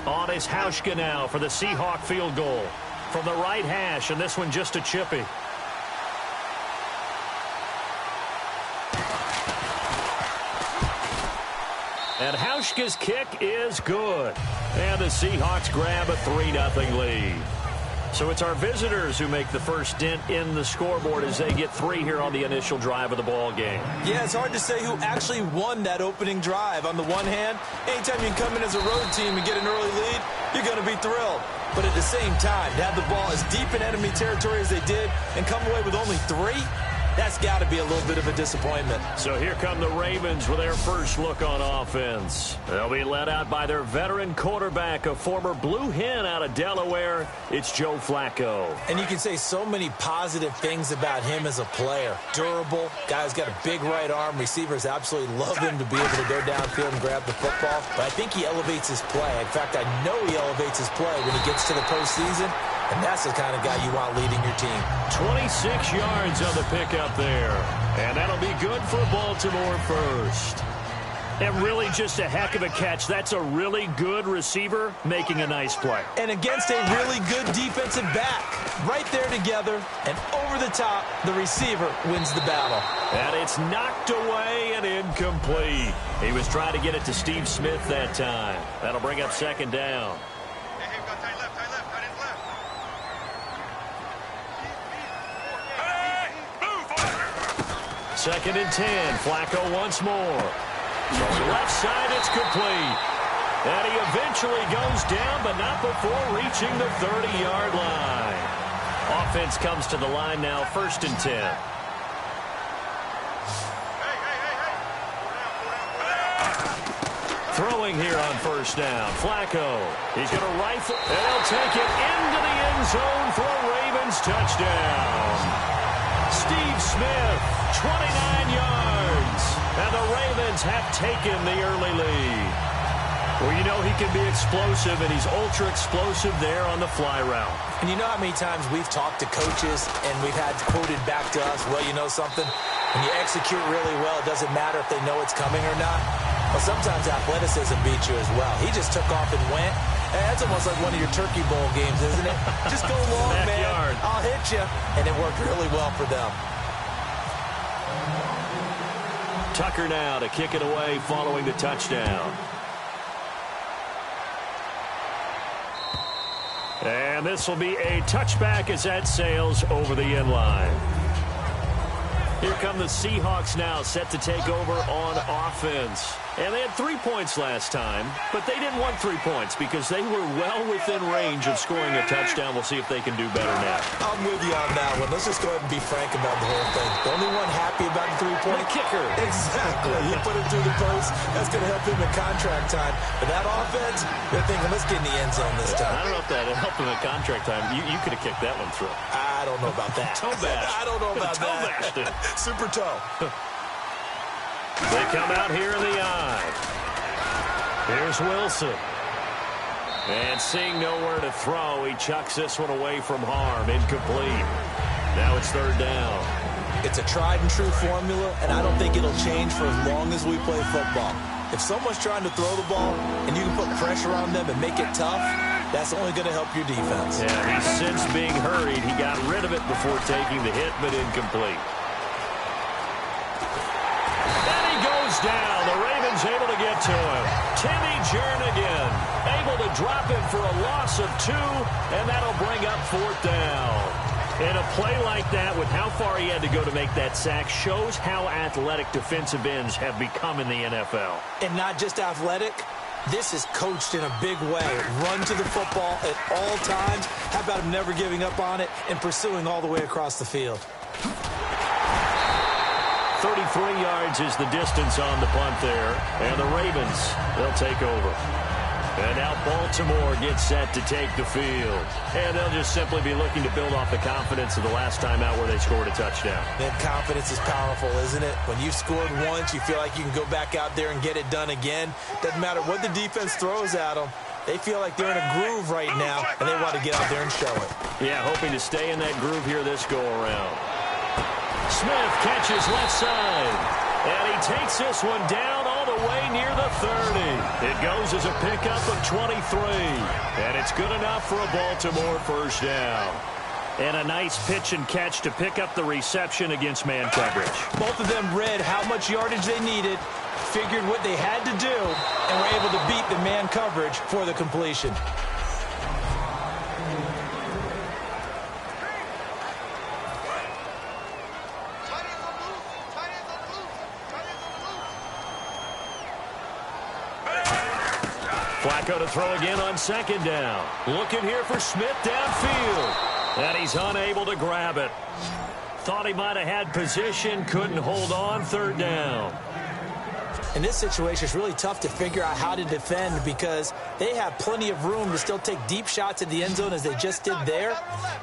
On is Hauschka now for the Seahawk field goal. From the right hash, and this one just a chippy. And Hauschka's kick is good. And the Seahawks grab a 3-0 lead. So it's our visitors who make the first dent in the scoreboard as they get 3 here on the initial drive of the ball game. Yeah, it's hard to say who actually won that opening drive. On the one hand, anytime you can come in as a road team and get an early lead, you're going to be thrilled. But at the same time, to have the ball as deep in enemy territory as they did and come away with only 3, that's got to be a little bit of a disappointment. So here come the Ravens with their first look on offense. They'll be led out by their veteran quarterback, a former Blue Hen out of Delaware. It's Joe Flacco. And you can say so many positive things about him as a player. Durable, guy's got a big right arm. Receivers absolutely love him to be able to go downfield and grab the football. But I think he elevates his play. In fact, I know he elevates his play when he gets to the postseason. And that's the kind of guy you want leading your team. 26 yards on the pickup there. And that'll be good for Baltimore first. And really just a heck of a catch. That's a really good receiver making a nice play. And against a really good defensive back. Right there together and over the top, the receiver wins the battle. And it's knocked away and incomplete. He was trying to get it to Steve Smith that time. That'll bring up second down. Second and 10. Flacco once more. From the left side, it's complete. And he eventually goes down, but not before reaching the 30-yard line. Offense comes to the line now, first and 10. Throwing here on first down. Flacco. He's going to rifle, and he'll take it into the end zone for a Ravens touchdown. Steve Smith, 29 yards. And the Ravens have taken the early lead. Well, you know he can be explosive, and he's ultra-explosive there on the fly route. And you know how many times we've talked to coaches, and we've had quoted back to us, well, you know something? When you execute really well, it doesn't matter if they know it's coming or not. Well, sometimes athleticism beats you as well. He just took off and went. Hey, that's almost like one of your Turkey Bowl games, isn't it? Just go long, man. I'll hit you. And it worked really well for them. Tucker now to kick it away following the touchdown. And this will be a touchback as that sails over the end line. Here come the Seahawks now, set to take over on offense. And they had 3 points last time, but they didn't want 3 points because they were well within range of scoring a touchdown. We'll see if they can do better now. I'm with you on that one. Let's just go ahead and be frank about the whole thing. The only one happy about the 3-point kicker. Exactly. He put it through the post. That's going to help him in contract time. But that offense, they're thinking, let's get in the end zone this time. I don't know if that helped him in contract time. You could have kicked that one through. I don't know about that. Toe bash. I don't know about toe that. Bashed it. Super toe. They come out here in the eye. Here's Wilson. And seeing nowhere to throw, he chucks this one away from harm. Incomplete. Now it's third down. It's a tried and true formula, and I don't think it'll change for as long as we play football. If someone's trying to throw the ball and you can put pressure on them and make it tough, that's only going to help your defense. Yeah, he's since being hurried. He got rid of it before taking the hit, but incomplete. Down. The Ravens able to get to him. Timmy Jernigan able to drop him for a loss of 2, and that'll bring up fourth down. And a play like that, with how far he had to go to make that sack, shows how athletic defensive ends have become in the NFL. And not just athletic. This is coached in a big way. Run to the football at all times. How about him never giving up on it and pursuing all the way across the field? 33 yards is the distance on the punt there. And the Ravens, they'll take over. And now Baltimore gets set to take the field. And they'll just simply be looking to build off the confidence of the last time out where they scored a touchdown. That confidence is powerful, isn't it? When you've scored once, you feel like you can go back out there and get it done again. Doesn't matter what the defense throws at them. They feel like they're in a groove right now, and they want to get out there and show it. Yeah, hoping to stay in that groove here this go-around. Smith catches left side. And he takes this one down all the away near the 30. It goes as a pickup of 23. And it's good enough for a Baltimore first down. And a nice pitch and catch to pick up the reception against man coverage. Both of them read how much yardage they needed, figured what they had to do, and were able to beat the man coverage for the completion. Flacco to throw again on second down. Looking here for Smith downfield. And he's unable to grab it. Thought he might have had position, couldn't hold on, third down. In this situation, it's really tough to figure out how to defend because they have plenty of room to still take deep shots at the end zone as they just did there.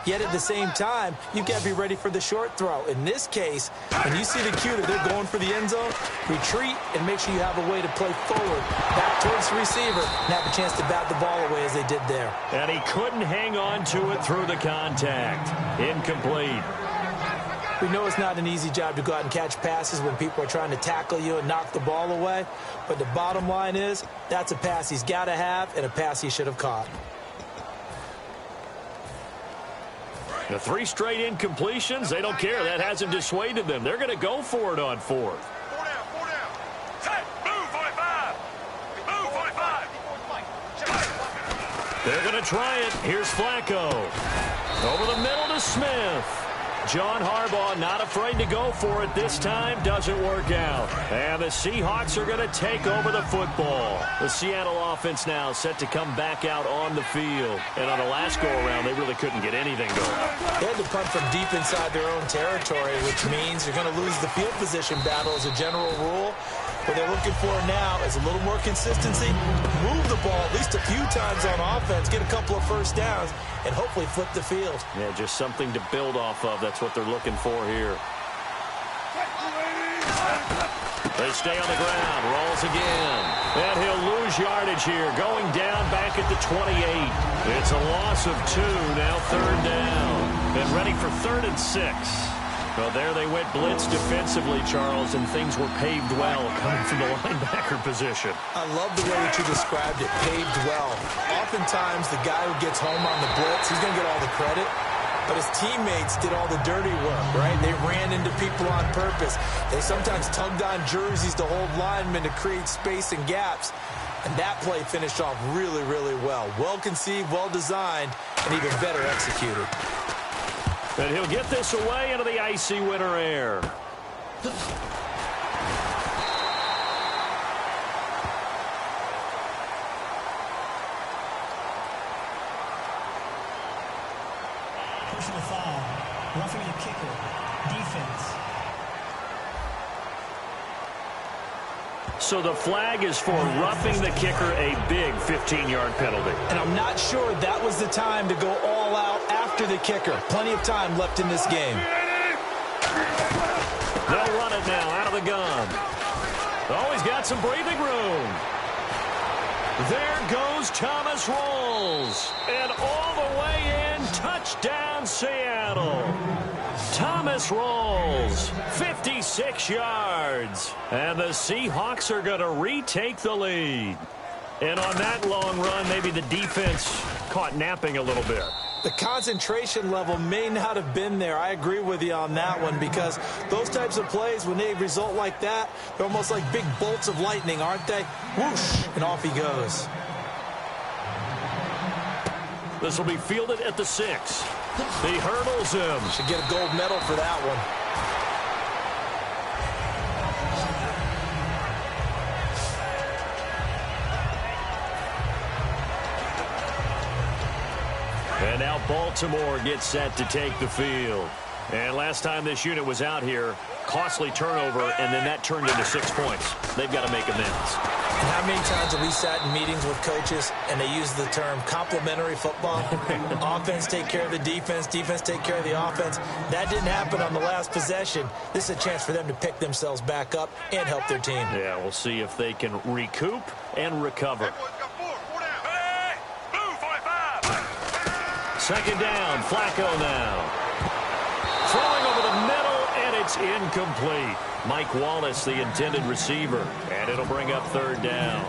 Yet at the same time, you've got to be ready for the short throw. In this case, when you see the cue that they're going for the end zone, retreat and make sure you have a way to play forward, back towards the receiver, and have a chance to bat the ball away as they did there. And he couldn't hang on to it through the contact. Incomplete. We know it's not an easy job to go out and catch passes when people are trying to tackle you and knock the ball away. But the bottom line is, that's a pass he's got to have and a pass he should have caught. The 3 straight incompletions, they don't care. That hasn't dissuaded them. They're going to go for it on 4th. 4 down. Set. Move, 45. Move, 45. They're going to try it. Here's Flacco. Over the middle to Smith. John Harbaugh not afraid to go for it this time. Doesn't work out. And the Seahawks are going to take over the football. The Seattle offense now set to come back out on the field. And on the last go-around, they really couldn't get anything going. They had to punt from deep inside their own territory, which means you're going to lose the field position battle as a general rule. What they're looking for now is a little more consistency, move the ball at least a few times on offense, get a couple of first downs, and hopefully flip the field. Yeah, just something to build off of. That's what they're looking for here. They stay on the ground, rolls again. And he'll lose yardage here, going down back at the 28. It's a loss of 2, now third down. And ready for 3rd and 6. Well, there they went blitz defensively, Charles, and things were paved well coming from the linebacker position. I love the way that you described it, paved well. Oftentimes, the guy who gets home on the blitz, he's going to get all the credit. But his teammates did all the dirty work, right? They ran into people on purpose. They sometimes tugged on jerseys to hold linemen to create space and gaps. And that play finished off really, really well. Well conceived, well designed, and even better executed. And he'll get this away into the icy winter air. Personal foul. Roughing the kicker. Defense. So the flag is for roughing the kicker, a big 15-yard penalty. And I'm not sure that was the time to go all out after the kicker. Plenty of time left in this game. They'll run it now out of the gun. Oh, he's got some breathing room. There goes Thomas Rolls. And all the way in, touchdown Seattle. Thomas Rolls, 56 yards. And the Seahawks are going to retake the lead. And on that long run, maybe the defense caught napping a little bit. The concentration level may not have been there. I agree with you on that one because those types of plays, when they result like that, they're almost like big bolts of lightning, aren't they? Whoosh, and off he goes. This will be fielded at the 6. He hurdles him. Should get a gold medal for that one. And now Baltimore gets set to take the field. And last time this unit was out here, costly turnover, and then that turned into 6 points. They've got to make amends. And how many times have we sat in meetings with coaches and they use the term complementary football? Offense take care of the defense, defense take care of the offense. That didn't happen on the last possession. This is a chance for them to pick themselves back up and help their team. Yeah, we'll see if they can recoup and recover. Hey, move, 45. Second down, Flacco now. Throwing over the middle, and it's incomplete. Mike Wallace, the intended receiver, and it'll bring up third down.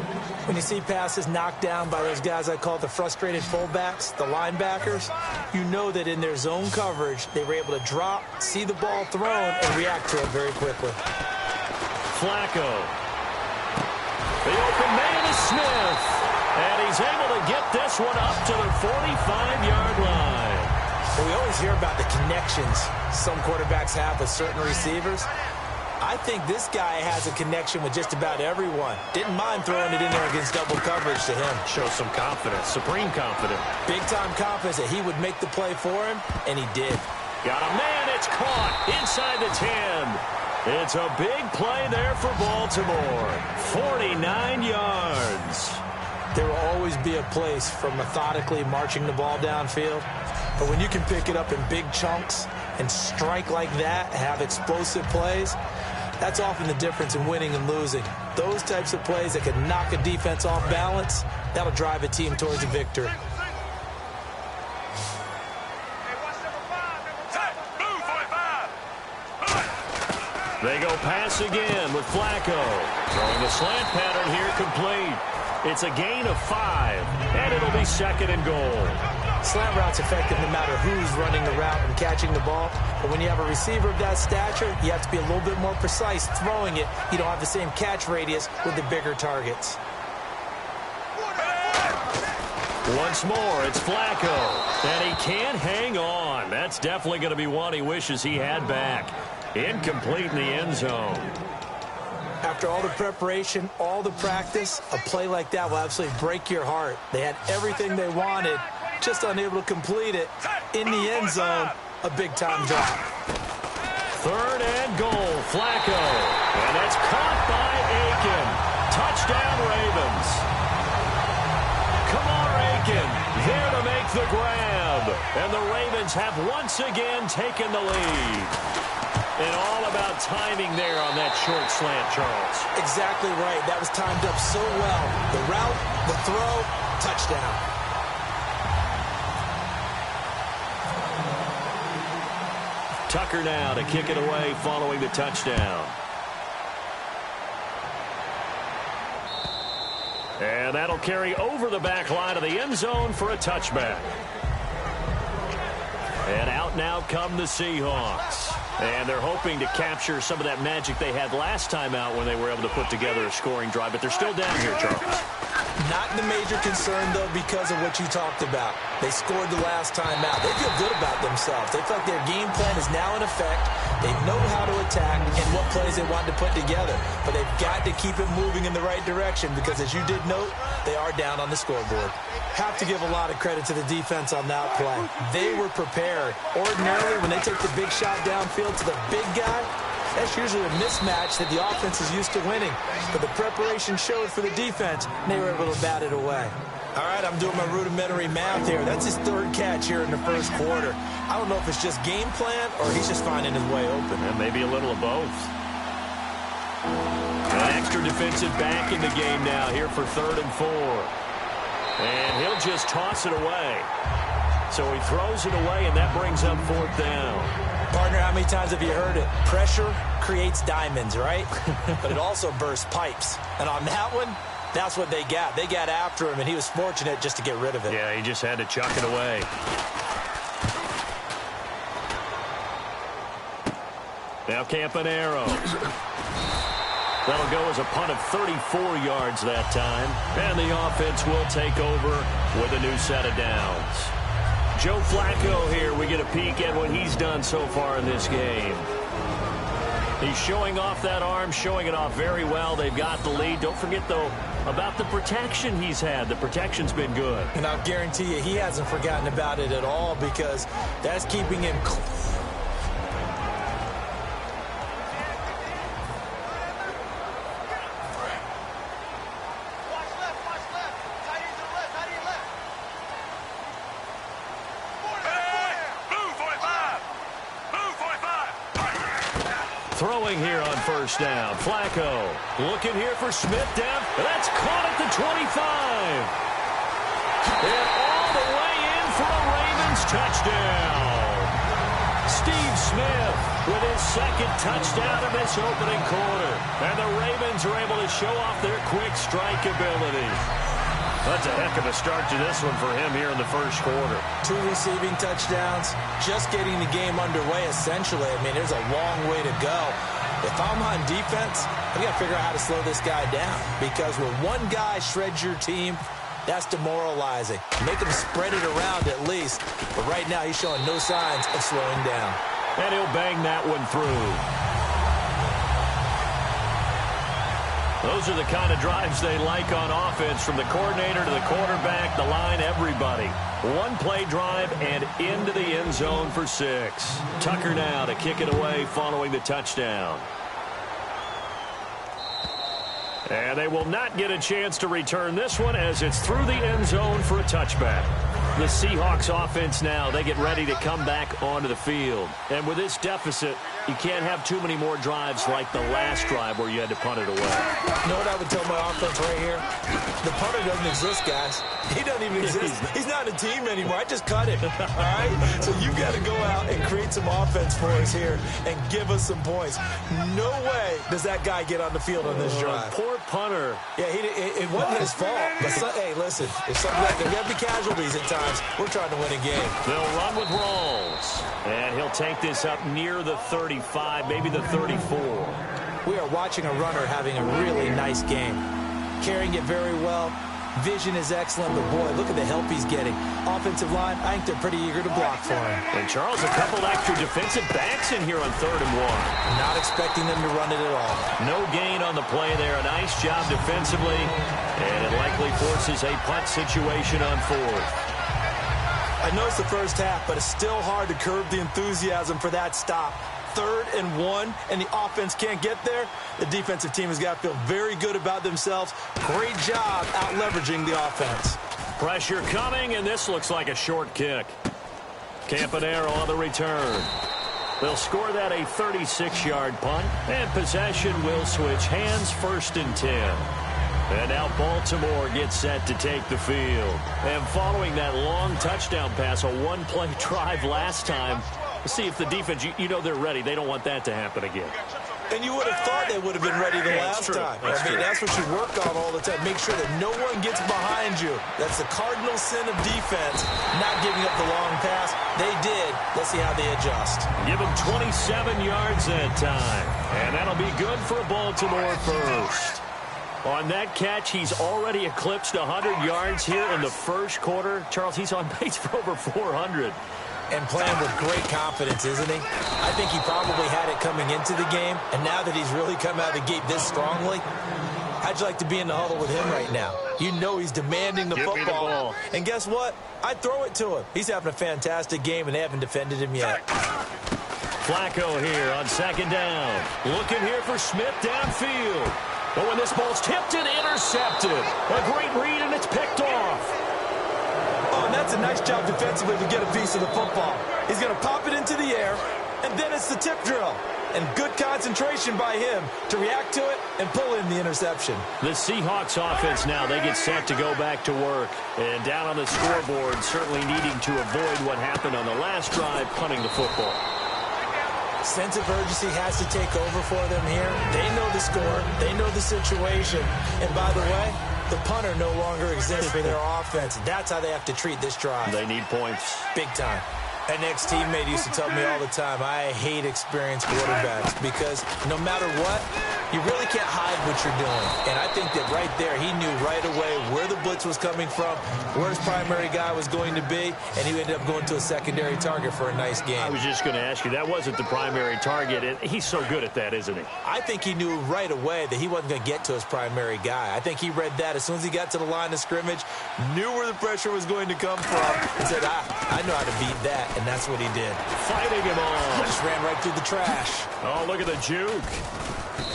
When you see passes knocked down by those guys I call the frustrated fullbacks, the linebackers, you know that in their zone coverage, they were able to drop, see the ball thrown, and react to it very quickly. Flacco. The open man is Smith. And he's able to get this one up to the 45-yard line. Well, we always hear about the connections some quarterbacks have with certain receivers. I think this guy has a connection with just about everyone. Didn't mind throwing it in there against double coverage to him. Shows some confidence, supreme confidence. Big-time confidence that he would make the play for him, and he did. Got a man, it's caught inside the 10. It's a big play there for Baltimore. 49 yards. There will always be a place for methodically marching the ball downfield. But when you can pick it up in big chunks and strike like that, have explosive plays, that's often the difference in winning and losing. Those types of plays that can knock a defense off balance, that'll drive a team towards a victory. They go pass again with Flacco. Throwing the slant pattern here complete. It's a gain of 5, and it'll be second and goal. Slant route's effective no matter who's running the route and catching the ball. But when you have a receiver of that stature, you have to be a little bit more precise throwing it. You don't have the same catch radius with the bigger targets. Once more, it's Flacco. And he can't hang on. That's definitely going to be one he wishes he had back. Incomplete in the end zone. After all the preparation, all the practice, a play like that will absolutely break your heart. They had everything they wanted, just unable to complete it. In the end zone, a big-time drop. Third and goal, Flacco. And that's caught by Aiken. Touchdown, Ravens. Kamar Aiken there to make the grab. And the Ravens have once again taken the lead. And all about timing there on that short slant, Charles. Exactly right. That was timed up so well. The route, the throw, touchdown. Tucker now to kick it away following the touchdown. And that'll carry over the back line of the end zone for a touchback. And out now come the Seahawks. And they're hoping to capture some of that magic they had last time out when they were able to put together a scoring drive. But they're still down here, Charles. Not the major concern, though, because of what you talked about. They scored the last time out. They feel good about themselves. They feel like their game plan is now in effect. They know how to attack and what plays they want to put together. But they've got to keep it moving in the right direction because, as you did note, they are down on the scoreboard. Have to give a lot of credit to the defense on that play. They were prepared. Ordinarily, when they take the big shot downfield to the big guy, that's usually a mismatch that the offense is used to winning. But the preparation showed for the defense, and they were able to bat it away. All right, I'm doing my rudimentary math here. That's his third catch here in the first quarter. I don't know if it's just game plan or he's just finding his way open. And maybe a little of both. An extra defensive back in the game now here for 3rd and 4. And he'll just toss it away. So he throws it away, and that brings up 4th down. Partner, how many times have you heard it? Pressure creates diamonds, right? But it also bursts pipes. And on that one, that's what they got. They got after him, and he was fortunate just to get rid of it. Yeah, he just had to chuck it away. Now Campanaro. That'll go as a punt of 34 yards that time. And the offense will take over with a new set of downs. Joe Flacco here. We get a peek at what he's done so far in this game. He's showing off that arm, showing it off very well. They've got the lead. Don't forget, though, about the protection he's had. The protection's been good. And I'll guarantee you he hasn't forgotten about it at all because that's keeping him Throwing here on 1st down. Flacco looking here for Smith down. That's caught at the 25. And all the way in for a Ravens touchdown. Steve Smith with his second touchdown of this opening quarter. And the Ravens are able to show off their quick strike ability. That's a heck of a start to this one for him here in the first quarter. 2 receiving touchdowns, just getting the game underway essentially. I mean, there's a long way to go. If I'm on defense, I got to figure out how to slow this guy down, because when one guy shreds your team, that's demoralizing. Make him spread it around at least. But right now, he's showing no signs of slowing down. And he'll bang that one through. Those are the kind of drives they like on offense, from the coordinator to the quarterback, the line, everybody. One play drive and into the end zone for 6. Tucker now to kick it away following the touchdown. And they will not get a chance to return this one, as it's through the end zone for a touchback. The Seahawks offense now, they get ready to come back onto the field. And with this deficit, you can't have too many more drives like the last drive where you had to punt it away. You know what I would tell my offense right here? The punter doesn't exist, guys. He doesn't even exist. He's not a team anymore. I just cut him. All right? So you've got to go out and create some offense for us here and give us some points. No way does that guy get on the field on this drive. Poor punter. Yeah, it wasn't his fault. But hey, listen, if something like that, there got to be casualties at times. We're trying to win a game. They'll run with Rawls. And he'll take this up near the 35, maybe the 34. We are watching a runner having a really nice game. Carrying it very well. Vision is excellent, but boy, look at the help he's getting. Offensive line, I think they're pretty eager to block for him. And Charles, a couple extra defensive backs in here on 3rd and 1. Not expecting them to run it at all. No gain on the play there. A nice job defensively. And it likely forces a punt situation on 4th. I know it's the first half, but it's still hard to curb the enthusiasm for that stop. 3rd and 1, and the offense can't get there. The defensive team has got to feel very good about themselves. Great job out leveraging the offense. Pressure coming, and this looks like a short kick. Campanaro on the return. They'll score that a 36-yard punt, and possession will switch hands, 1st and 10. And now Baltimore gets set to take the field. And following that long touchdown pass, a one-play drive last time, let's see if the defense, you know they're ready. They don't want that to happen again. And you would have thought they would have been ready the last time. That's what you work on all the time. Make sure that no one gets behind you. That's the cardinal sin of defense, not giving up the long pass. They did. Let's see how they adjust. Give them 27 yards that time. And that'll be good for Baltimore first. On that catch, he's already eclipsed 100 yards here in the first quarter. Charles, he's on pace for over 400. And playing with great confidence, isn't he? I think he probably had it coming into the game, and now that he's really come out of the gate this strongly, how'd you like to be in the huddle with him right now? You know he's demanding the football. And guess what? I'd throw it to him. He's having a fantastic game, and they haven't defended him yet. Flacco here on 2nd down. Looking here for Smith downfield. But when this ball's tipped and intercepted, a great read, and it's picked off. Oh, and that's a nice job defensively to get a piece of the football. He's going to pop it into the air, and then it's the tip drill. And good concentration by him to react to it and pull in the interception. The Seahawks offense now, they get set to go back to work. And down on the scoreboard, certainly needing to avoid what happened on the last drive, punting the football. Sense of urgency has to take over for them here. They know the score. They know the situation. And by the way, the punter no longer exists for their offense. That's how they have to treat this drive. They need points. Big time. An ex-teammate used to tell me all the time, I hate experienced quarterbacks because no matter what, you really can't hide what you're doing. And I think that right there, he knew right away where the blitz was coming from, where his primary guy was going to be, and he ended up going to a secondary target for a nice game. I was just going to ask you, that wasn't the primary target, and he's so good at that, isn't he? I think he knew right away that he wasn't going to get to his primary guy. I think he read that as soon as he got to the line of scrimmage, knew where the pressure was going to come from, and said, I know how to beat that. And that's what he did. Fighting him on. Just ran right through the trash. Oh, look at the juke.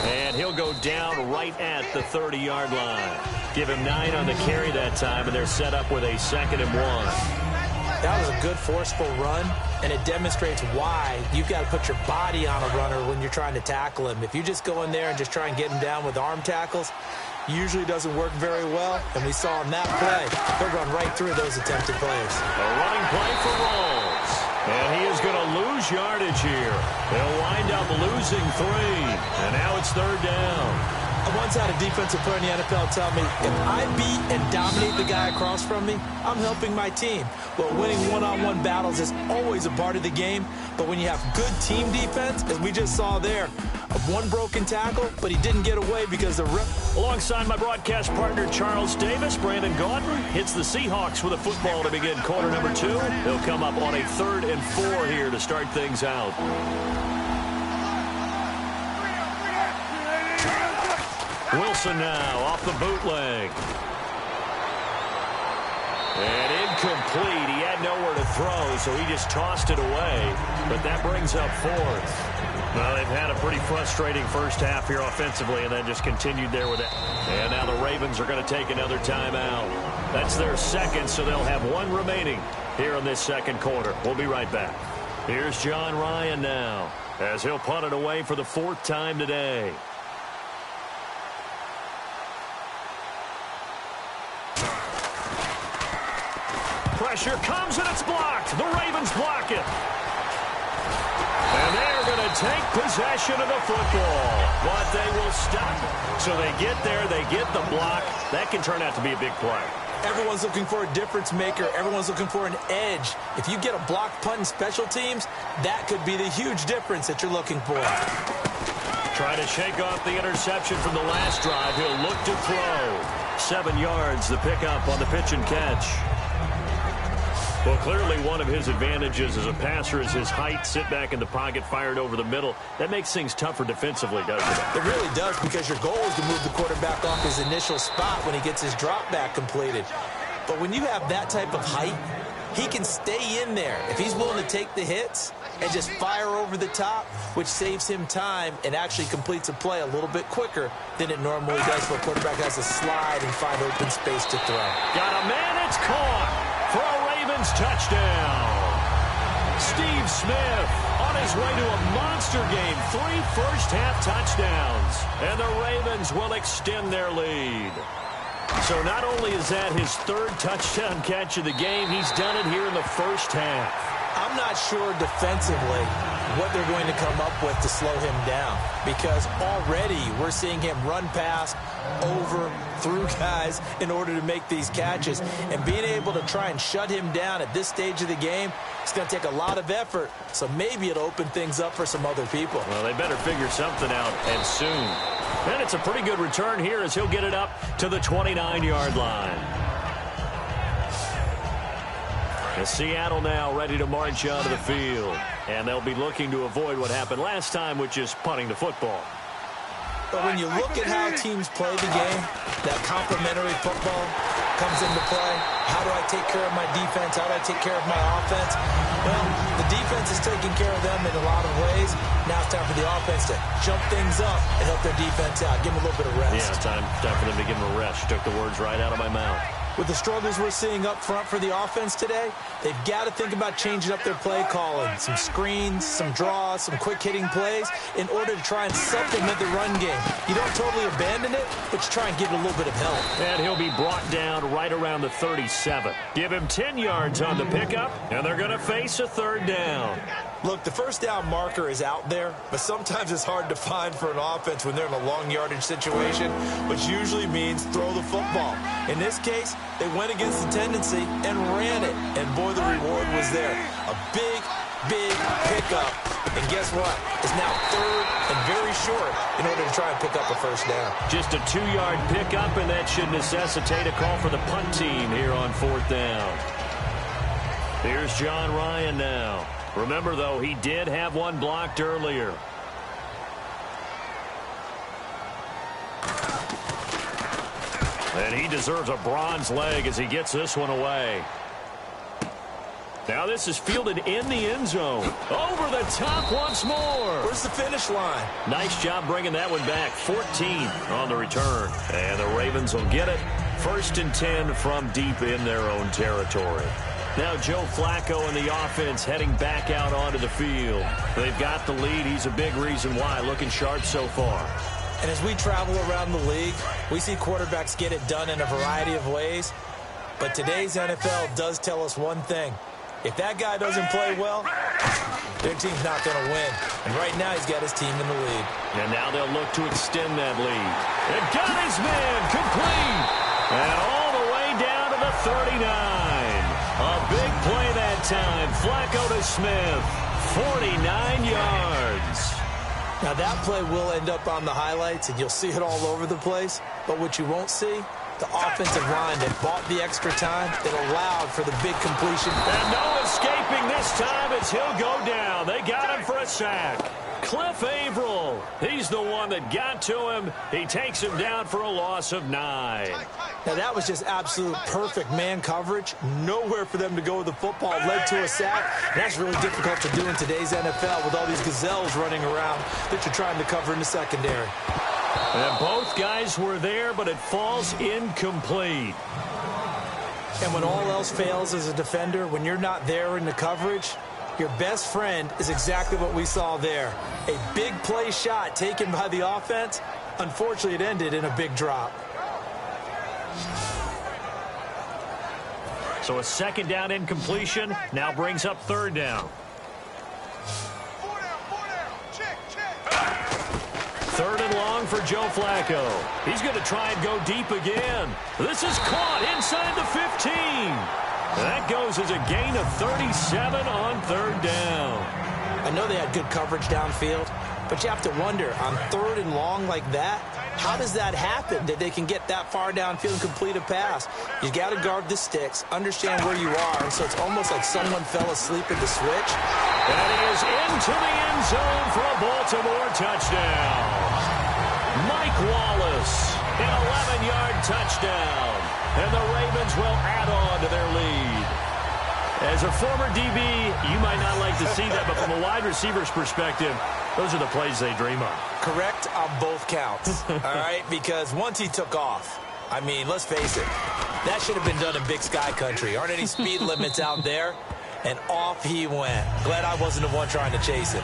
And he'll go down right at the 30-yard line. Give him 9 on the carry that time, and they're set up with a 2nd and 1. That was a good, forceful run, and it demonstrates why you've got to put your body on a runner when you're trying to tackle him. If you just go in there and just try and get him down with arm tackles, usually doesn't work very well, and we saw on that play, he'll run right through those attempted plays. A running play for Rawls. And he is going to lose yardage here. They'll wind up losing 3. And now it's 3rd down. I once had a defensive player in the NFL tell me, if I beat and dominate the guy across from me, I'm helping my team. Well, winning one-on-one battles is always a part of the game, but when you have good team defense, as we just saw there, one broken tackle, but he didn't get away because the ref. Alongside my broadcast partner, Charles Davis, Brandon Gaudin hits the Seahawks with a football to begin quarter number 2. They'll come up on a 3rd and 4 here to start things out. Wilson now off the bootleg. And incomplete. He had nowhere to throw, so he just tossed it away. But that brings up 4th. Well, they've had a pretty frustrating first half here offensively, and then just continued there with it. And now the Ravens are going to take another timeout. That's their 2nd, so they'll have 1 remaining here in this 2nd quarter. We'll be right back. Here's John Ryan now, as he'll punt it away for the 4th time today. Pressure comes and it's blocked. The Ravens block it. And they're going to take possession of the football. But they will stop. So they get there, they get the block. That can turn out to be a big play. Everyone's looking for a difference maker. Everyone's looking for an edge. If you get a blocked punt in special teams, that could be the huge difference that you're looking for. Trying to shake off the interception from the last drive. He'll look to throw. 7 yards, the pickup on the pitch and catch. Well, clearly one of his advantages as a passer is his height. Sit back in the pocket, fired over the middle. That makes things tougher defensively, doesn't it? It really does, because your goal is to move the quarterback off his initial spot when he gets his drop back completed. But when you have that type of height, he can stay in there if he's willing to take the hits and just fire over the top, which saves him time and actually completes a play a little bit quicker than it normally does where a quarterback has to slide and find open space to throw. Got a man, it's caught for a Ravens touchdown. Steve Smith on his way to a monster game. 3 first-half touchdowns. And the Ravens will extend their lead. So not only is that his 3rd touchdown catch of the game, he's done it here in the first half. I'm not sure defensively what they're going to come up with to slow him down, because already we're seeing him run past, over, through guys in order to make these catches. And being able to try and shut him down at this stage of the game, it's going to take a lot of effort. So maybe it'll open things up for some other people. Well, they better figure something out, and soon. And it's a pretty good return here as he'll get it up to the 29-yard line. And Seattle now ready to march onto the field. And they'll be looking to avoid what happened last time, which is punting the football. But when you look at how teams play the game, that complementary football comes into play. How do I take care of my defense? How do I take care of my offense? Well, the defense is taking care of them in a lot of ways. Now it's time for the offense to jump things up and help their defense out. Give them a little bit of rest. Yeah, time for them to give them a rest. You took the words right out of my mouth. With the struggles we're seeing up front for the offense today, they've got to think about changing up their play calling. Some screens, some draws, some quick-hitting plays in order to try and supplement the run game. You don't totally abandon it, but you try and give it a little bit of help. And he'll be brought down right around the 37. Give him 10 yards on the pickup, and they're going to face a 3rd down. Look, the first down marker is out there, but sometimes it's hard to find for an offense when they're in a long yardage situation, which usually means throw the football. In this case, they went against the tendency and ran it, and boy, the reward was there. A big, big pickup, and guess what? It's now 3rd and very short in order to try and pick up a first down. Just a 2-yard pickup, and that should necessitate a call for the punt team here on 4th down. Here's John Ryan now. Remember, though, he did have one blocked earlier. And he deserves a bronze leg as he gets this one away. Now this is fielded in the end zone. Over the top once more. Where's the finish line? Nice job bringing that one back. 14 on the return. And the Ravens will get it. 1st and 10 from deep in their own territory. Now Joe Flacco and the offense heading back out onto the field. They've got the lead. He's a big reason why. Looking sharp so far. And as we travel around the league, we see quarterbacks get it done in a variety of ways. But today's NFL does tell us one thing. If that guy doesn't play well, their team's not going to win. And right now, he's got his team in the lead. And now they'll look to extend that lead. It got his man complete. And all the way down to the 39. A big play that time. Flacco to Smith. 49 yards. Now, that play will end up on the highlights, and you'll see it all over the place. But what you won't see, the offensive line that bought the extra time, that allowed for the big completion. And no escaping this time as he'll go down. They got him for a sack. Cliff Averill, he's the one that got to him. He takes him down for a loss of 9. Now, that was just absolute perfect man coverage. Nowhere for them to go with the football. Led to a sack. That's really difficult to do in today's NFL with all these gazelles running around that you're trying to cover in the secondary. And both guys were there, but it falls incomplete. And when all else fails as a defender, when you're not there in the coverage, your best friend is exactly what we saw there. A big play shot taken by the offense. Unfortunately, it ended in a big drop. So a second down incompletion now brings up third down. Third and long for Joe Flacco. He's going to try and go deep again. This is caught inside the 15. That goes as a gain of 37 on third down. I know they had good coverage downfield, but you have to wonder, on third and long like that, how does that happen that they can get that far downfield and complete a pass? You got to guard the sticks, understand where you are, so it's almost like someone fell asleep at the switch. And he is into the end zone for a Baltimore touchdown. Mike Wallace, an 11-yard touchdown. And the Ravens will add on to their lead. As a former DB, you might not like to see that, but from a wide receiver's perspective, those are the plays they dream of. Correct on both counts, all right? Because once he took off, I mean, let's face it, that should have been done in Big Sky Country. Aren't any speed limits out there? And off he went. Glad I wasn't the one trying to chase him.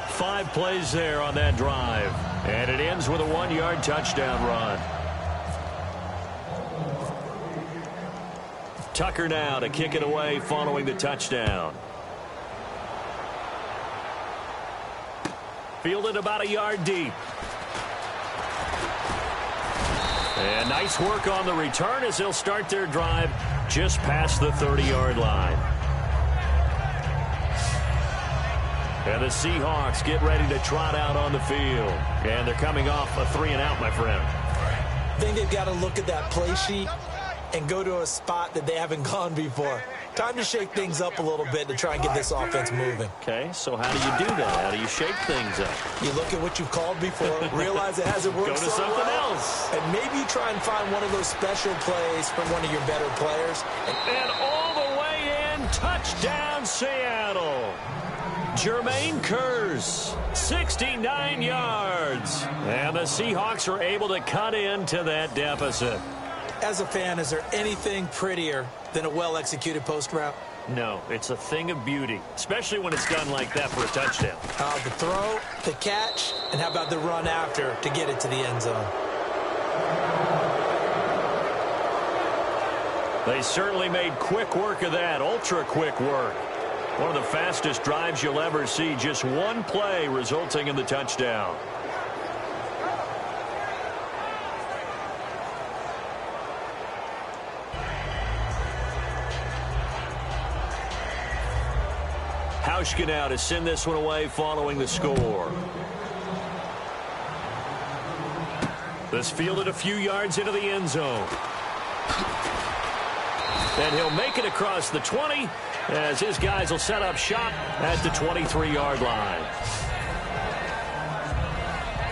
5 plays there on that drive. And it ends with a 1-yard touchdown run. Tucker now to kick it away following the touchdown. Fielded about a yard deep. And nice work on the return as they'll start their drive just past the 30-yard line. And the Seahawks get ready to trot out on the field. And they're coming off a 3-and-out, my friend. I think they've got to look at that play sheet and go to a spot that they haven't gone before. Time to shake things up a little bit to try and get this offense moving. Okay, so how do you do that? How do you shake things up? You look at what you've called before, realize it hasn't worked Go to so something well, else. and maybe try and find one of those special plays from one of your better players. And all the way in, touchdown Seattle. Jermaine Kearse, 69 yards. And the Seahawks are able to cut into that deficit. As a fan, is there anything prettier than a well-executed post route? No, it's a thing of beauty, especially when it's done like that for a touchdown. The throw, the catch, and how about the run after to get it to the end zone? They certainly made quick work of that, ultra-quick work. One of the fastest drives you'll ever see, just one play resulting in the touchdown. Hauschka now to send this one away following the score. This fielded a few yards into the end zone. And he'll make it across the 20 as his guys will set up shop at the 23-yard line.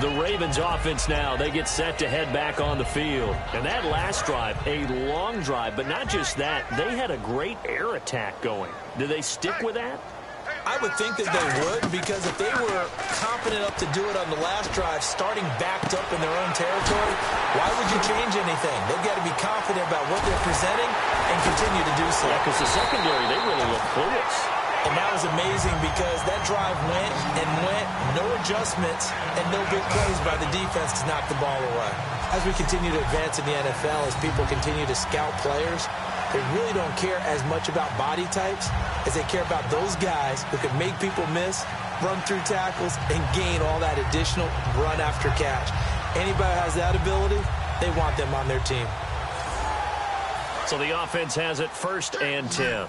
The Ravens offense now, they get set to head back on the field. And that last drive, a long drive, but not just that, they had a great air attack going. Did they stick with that? I would think that they would, because if they were confident enough to do it on the last drive, starting backed up in their own territory, why would you change anything? They've got to be confident about what they're presenting and continue to do so. Yeah, because the secondary, they really look clueless. And that was amazing because that drive went and went, no adjustments, and no big plays by the defense to knock the ball away. As we continue to advance in the NFL, as people continue to scout players, they really don't care as much about body types as they care about those guys who can make people miss, run through tackles, and gain all that additional run after catch. Anybody who has that ability, they want them on their team. So the offense has it 1st and 10.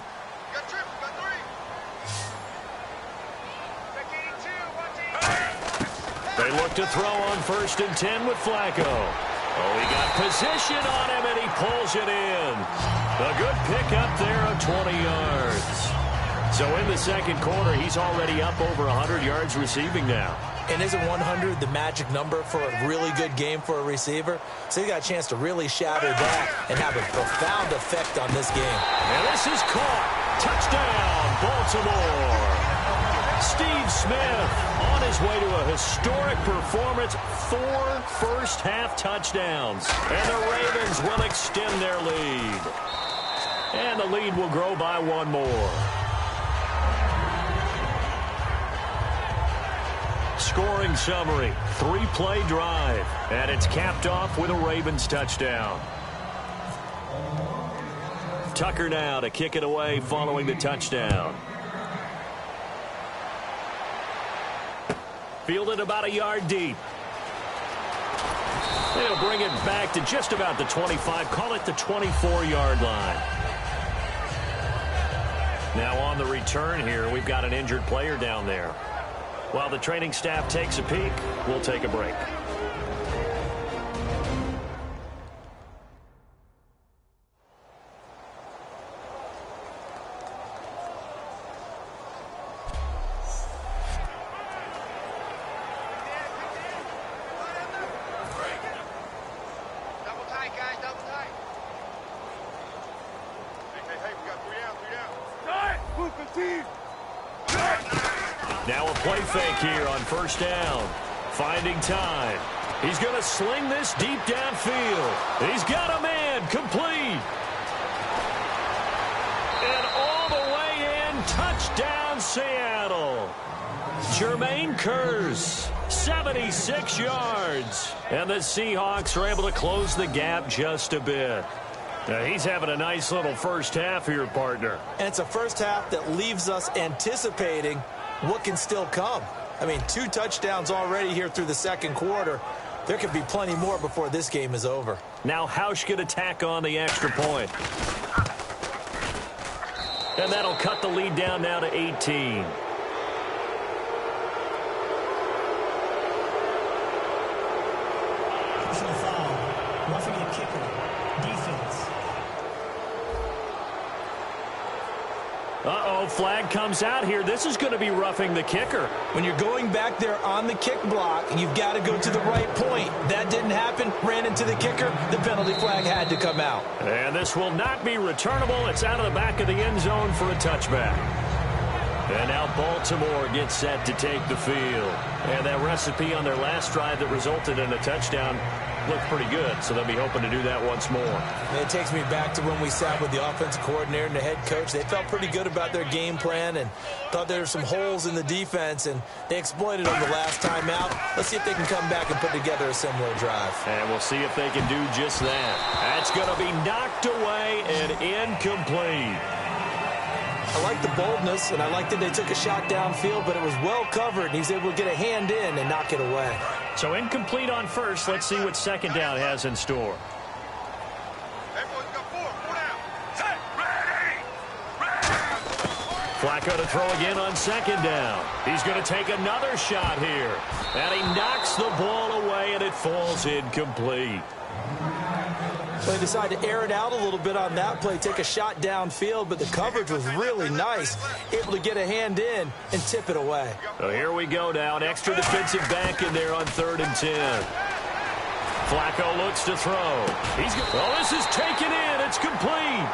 They look to throw on 1st and 10 with Flacco. Oh, he got position on him, and he pulls it in. A good pickup there of 20 yards. So in the second quarter, he's already up over 100 yards receiving now. And isn't 100 the magic number for a really good game for a receiver? So he got a chance to really shatter that and have a profound effect on this game. And this is caught. Touchdown, Baltimore. Steve Smith on his way to a historic performance, 4 first-half touchdowns. And the Ravens will extend their lead. And the lead will grow by 1 more. Scoring summary, 3-play drive. And it's capped off with a Ravens touchdown. Tucker now to kick it away following the touchdown. Fielded about a yard deep. They'll bring it back to just about the 25. Call it the 24-yard line. Now on the return here, we've got an injured player down there. While the training staff takes a peek, we'll take a break. Now a play fake here on 1st down. Finding time. He's going to sling this deep downfield. He's got a man. Complete. And all the way in. Touchdown, Seattle. Jermaine Kearse, 76 yards. And the Seahawks are able to close the gap just a bit. Now he's having a nice little first half here, partner. And it's a first half that leaves us anticipating what can still come. I mean, 2 touchdowns already here through the second quarter. There could be plenty more before this game is over. Now Hausch could attack on the extra point. And that'll cut the lead down now to 18. Personal foul. Roughing the kicker. Defense. Uh-oh, flag comes out here. This is going to be roughing the kicker. When you're going back there on the kick block, you've got to go to the right point. That didn't happen. Ran into the kicker. The penalty flag had to come out. And this will not be returnable. It's out of the back of the end zone for a touchback. And now Baltimore gets set to take the field. And that recipe on their last drive that resulted in a touchdown looked pretty good, so they'll be hoping to do that once more. And it takes me back to when we sat with the offensive coordinator and the head coach. They felt pretty good about their game plan and thought there were some holes in the defense, and they exploited them the last time out. Let's see if they can come back and put together a similar drive. And we'll see if they can do just that. That's going to be knocked away and incomplete. I like the boldness, and I like that they took a shot downfield, but it was well covered, and he was able to get a hand in and knock it away. So incomplete on first. Let's see what second down has in store. Everyone's got 4 down. Set, ready. Flacco to throw again on second down. He's going to take another shot here. And he knocks the ball away, and it falls incomplete. They decided to air it out a little bit on that play, take a shot downfield, but the coverage was really nice. Able to get a hand in and tip it away. So here we go now. An extra defensive back in there on 3rd and 10. Flacco looks to throw. Oh, this is taken in. It's complete.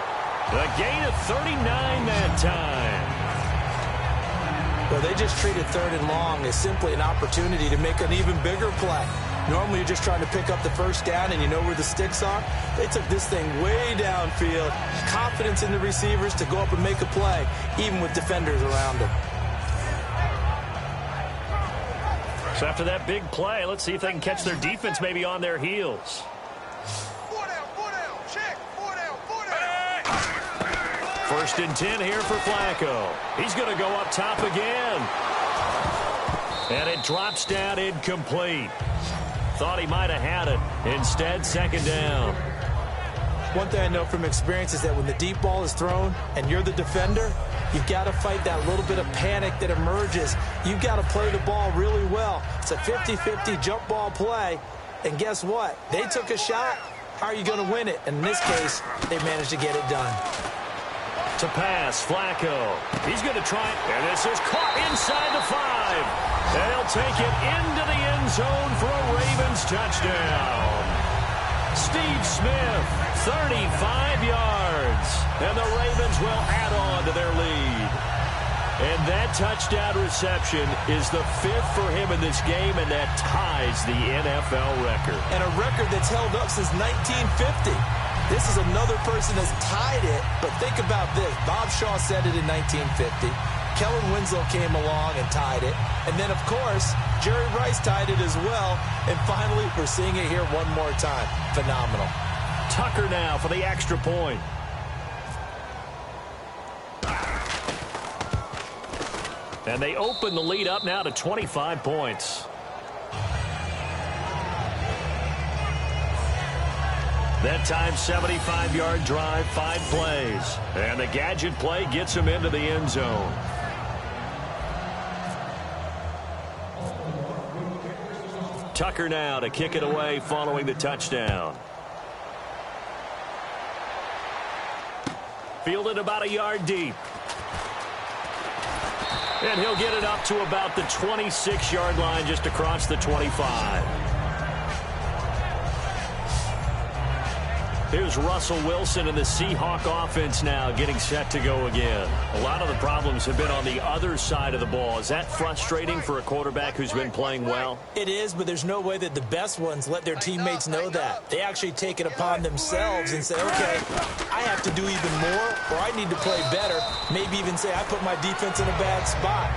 A gain of 39 that time. Well, they just treated 3rd and long as simply an opportunity to make an even bigger play. Normally, you're just trying to pick up the first down and you know where the sticks are. They took this thing way downfield. Confidence in the receivers to go up and make a play, even with defenders around them. So after that big play, let's see if they can catch their defense maybe on their heels. 4 down, check, 4 down. First and 10 here for Flacco. He's going to go up top again. And it drops down incomplete. Thought he might have had it. Instead, second down. One thing I know from experience is that when the deep ball is thrown and you're the defender, you've got to fight that little bit of panic that emerges. You've got to play the ball really well. It's a 50-50 jump ball play. And guess what? They took a shot. How are you going to win it? And in this case, they managed to get it done. To pass, Flacco. He's going to try it, and this is caught inside the 5. And he'll take it into the end zone for a Ravens touchdown. Steve Smith, 35 yards. And the Ravens will add on to their lead. And that touchdown reception is the 5th for him in this game, and that ties the NFL record. And a record that's held up since 1950. This is another person that's tied it, but think about this. Bob Shaw said it in 1950. Kellen Winslow came along and tied it. And then, of course, Jerry Rice tied it as well. And finally, we're seeing it here one more time. Phenomenal. Tucker now for the extra point. And they open the lead up now to 25 points. That time, 75-yard drive, 5 plays. And the gadget play gets him into the end zone. Tucker now to kick it away following the touchdown. Fielded about a yard deep. And he'll get it up to about the 26-yard line just across the 25. Here's Russell Wilson and the Seahawk offense now getting set to go again. A lot of the problems have been on the other side of the ball. Is that frustrating for a quarterback who's been playing well? It is, but there's no way that the best ones let their teammates know that. They actually take it upon themselves and say, okay, I have to do even more, or I need to play better. Maybe even say, I put my defense in a bad spot.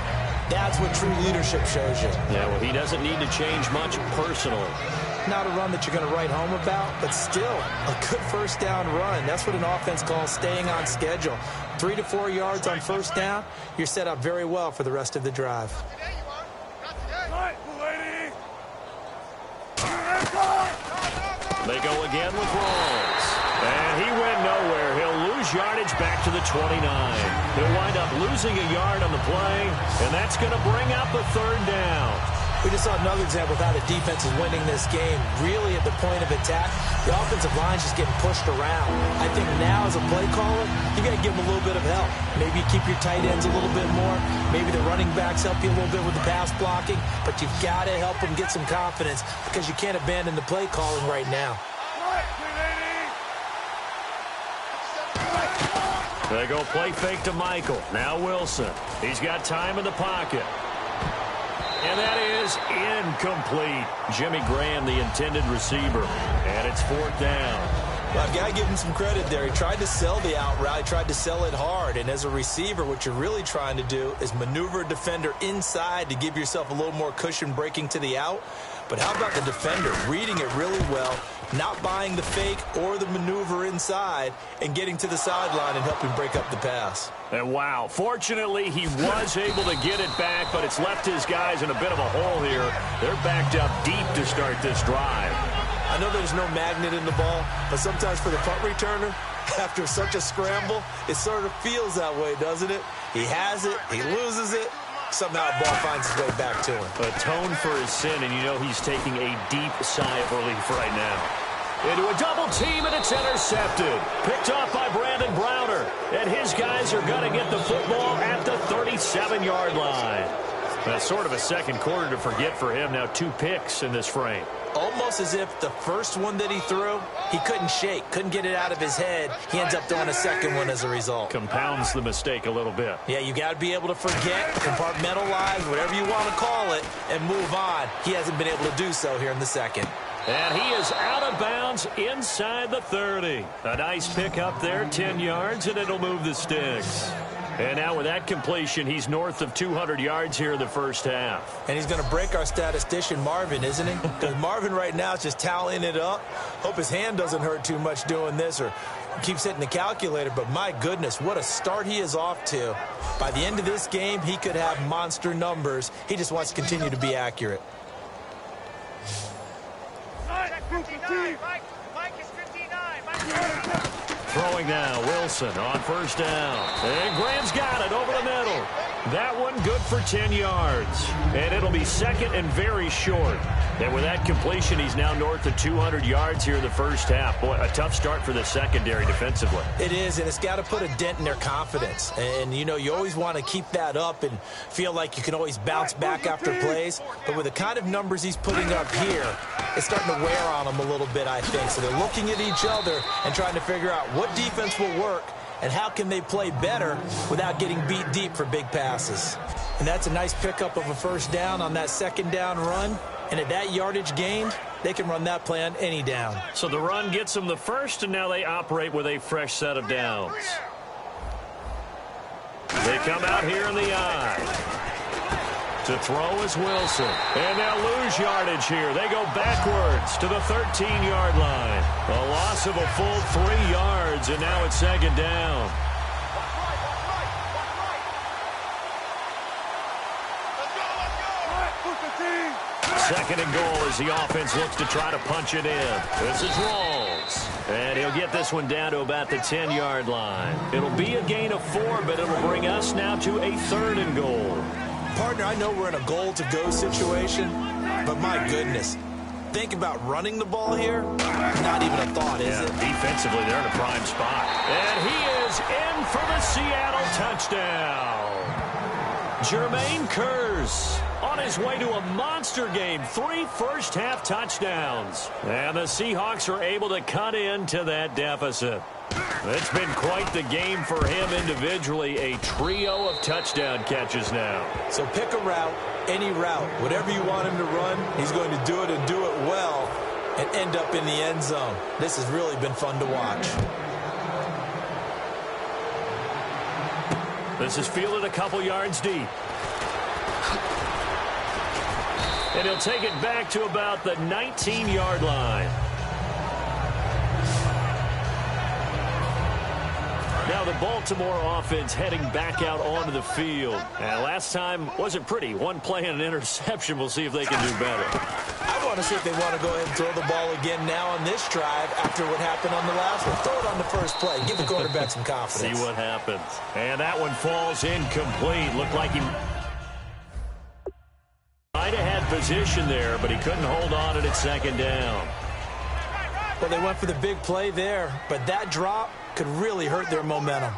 That's what true leadership shows you. Yeah, well, he doesn't need to change much personally. Not a run that you're going to write home about, but still a good first down run. That's what an offense calls staying on schedule. 3 to 4 yards on first down, you're set up very well for the rest of the drive. They go again with Rawls. And he went nowhere. He'll lose yardage back to the 29. He'll wind up losing a yard on the play, and that's going to bring up a third down. We just saw another example of how the defense is winning this game. Really at the point of attack, the offensive line's just getting pushed around. I think now as a play caller, you got to give them a little bit of help. Maybe keep your tight ends a little bit more. Maybe the running backs help you a little bit with the pass blocking. But you've got to help them get some confidence because you can't abandon the play calling right now. They go play fake to Michael. Now Wilson. He's got time in the pocket. And that is incomplete. Jimmy Graham, the intended receiver. And it's 4th down. Well, I've got to give him some credit there. He tried to sell the out route. He tried to sell it hard. And as a receiver, what you're really trying to do is maneuver a defender inside to give yourself a little more cushion breaking to the out. But how about the defender reading it really well, not buying the fake or the maneuver inside, and getting to the sideline and helping break up the pass? And wow, fortunately he was able to get it back, but it's left his guys in a bit of a hole here. They're backed up deep to start this drive. I know there's no magnet in the ball, but sometimes for the punt returner, after such a scramble, it sort of feels that way, doesn't it? He has it, he loses it. Somehow the ball finds its way back to him. Atone for his sin, and you know he's taking a deep sigh of relief right now. Into a double team, and it's intercepted. Picked off by Brandon Browner. And his guys are going to get the football at the 37-yard line. That's sort of a second quarter to forget for him. Now 2 picks in this frame. Almost as if the first one that he threw, he couldn't shake, couldn't get it out of his head. He ends up throwing a second one as a result. Compounds the mistake a little bit. Yeah, you got to be able to forget, compartmentalize, whatever you want to call it, and move on. He hasn't been able to do so here in the second. And he is out of bounds inside the 30. A nice pick up there, 10 yards, and it'll move the sticks. And now with that completion, he's north of 200 yards here in the first half. And he's going to break our statistician, Marvin, isn't he? Because Marvin right now is just toweling it up. Hope his hand doesn't hurt too much doing this, or keeps hitting the calculator, but my goodness, what a start he is off to. By the end of this game, he could have monster numbers. He just wants to continue to be accurate. Throwing now, Wilson on first down. And Graham's got it over the middle. That one good for 10 yards. And it'll be second and very short. And with that completion, he's now north of 200 yards here in the first half. Boy, a tough start for the secondary defensively. It is, and it's got to put a dent in their confidence. And, you know, you always want to keep that up and feel like you can always bounce back after plays. But with the kind of numbers he's putting up here, it's starting to wear on them a little bit, I think. So they're looking at each other and trying to figure out what defense will work and how can they play better without getting beat deep for big passes. And that's a nice pickup of a first down on that second down run. And at that yardage gained, they can run that play on any down. So the run gets them the first, and now they operate with a fresh set of downs. They come out here in the eye. To throw is Wilson. And they'll lose yardage here. They go backwards to the 13-yard line. A loss of a full 3 yards, and now it's second down. Second and goal as the offense looks to try to punch it in. This is Rawls. And he'll get this one down to about the 10-yard line. It'll be a gain of 4, but it'll bring us now to a third and goal. Partner, I know we're in a goal-to-go situation, but my goodness. Think about running the ball here. Not even a thought, is it? Defensively, they're in a prime spot. And he is in for the Seattle touchdown. Jermaine Kearse on his way to a monster game. 3 first-half touchdowns. And the Seahawks are able to cut into that deficit. It's been quite the game for him individually. A trio of touchdown catches now. So pick a route, any route. Whatever you want him to run, he's going to do it and do it well and end up in the end zone. This has really been fun to watch. This is fielded a couple yards deep. And he'll take it back to about the 19-yard line. Now the Baltimore offense heading back out onto the field. And last time wasn't pretty. One play and an interception. We'll see if they can do better. I want to see if they want to go ahead and throw the ball again now on this drive after what happened on the last one. Throw it on the first play. Give the quarterback some confidence. See what happens. And that one falls incomplete. Looked like he might have had position there, but he couldn't hold on at second down. Well, they went for the big play there, but that drop could really hurt their momentum.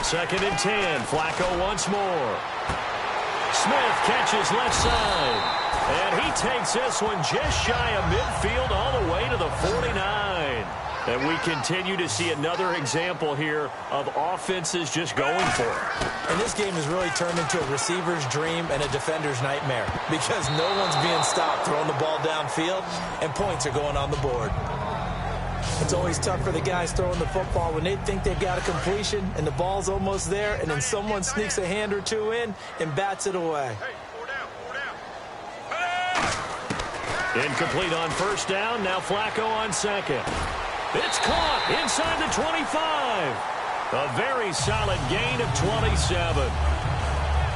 Second and 10. Flacco once more. Smith catches left side. And he takes this one just shy of midfield all the way to the 49. And we continue to see another example here of offenses just going for it. And this game has really turned into a receiver's dream and a defender's nightmare because no one's being stopped throwing the ball downfield, and points are going on the board. It's always tough for the guys throwing the football when they think they've got a completion and the ball's almost there, and then someone sneaks a hand or two in and bats it away. Incomplete on first down. Now Flacco on second. It's caught inside the 25. A very solid gain of 27.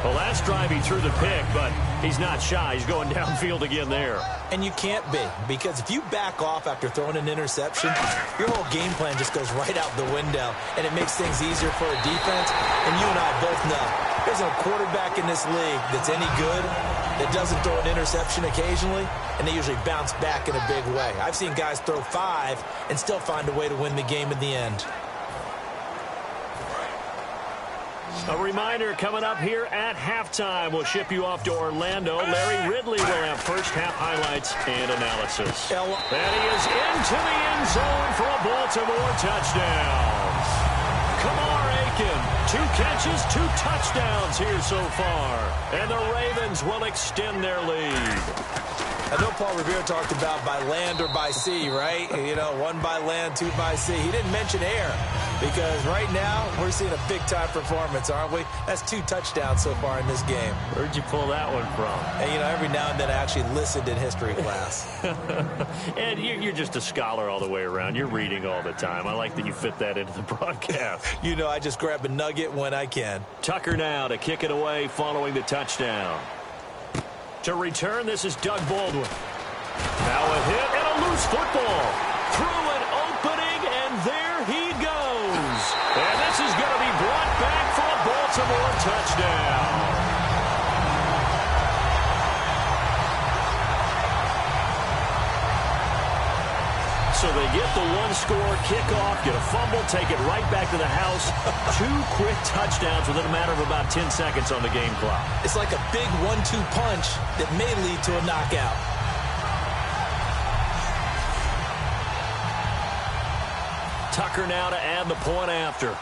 Well, last drive he threw the pick, but he's not shy. He's going downfield again there. And you can't be, because if you back off after throwing an interception, your whole game plan just goes right out the window, and it makes things easier for a defense. And you and I both know there's no quarterback in this league that's any good that doesn't throw an interception occasionally, and they usually bounce back in a big way. I've seen guys throw 5 and still find a way to win the game in the end. A reminder coming up here at halftime. We'll ship you off to Orlando. Larry Ridley will have first-half highlights and analysis. And he is into the end zone for a Baltimore touchdown. Kamar Aiken, 2 catches, 2 touchdowns here so far. And the Ravens will extend their lead. I know Paul Revere talked about by land or by sea, right? You know, 1 by land, 2 by sea. He didn't mention air. Because right now, we're seeing a big-time performance, aren't we? That's 2 touchdowns so far in this game. Where'd you pull that one from? And, you know, every now and then I actually listened in history class. And you're just a scholar all the way around. You're reading all the time. I like that you fit that into the broadcast. You know, I just grab a nugget when I can. Tucker now to kick it away following the touchdown. To return, this is Doug Baldwin. Now a hit and a loose football. Through an opening, and there he goes. And this is going to be brought back for a Baltimore touchdown. So they get the one-score kickoff, get a fumble, take it right back to the house. 2 quick touchdowns within a matter of about 10 seconds on the game clock. It's like a big 1-2 punch that may lead to a knockout. Tucker now to add the point after.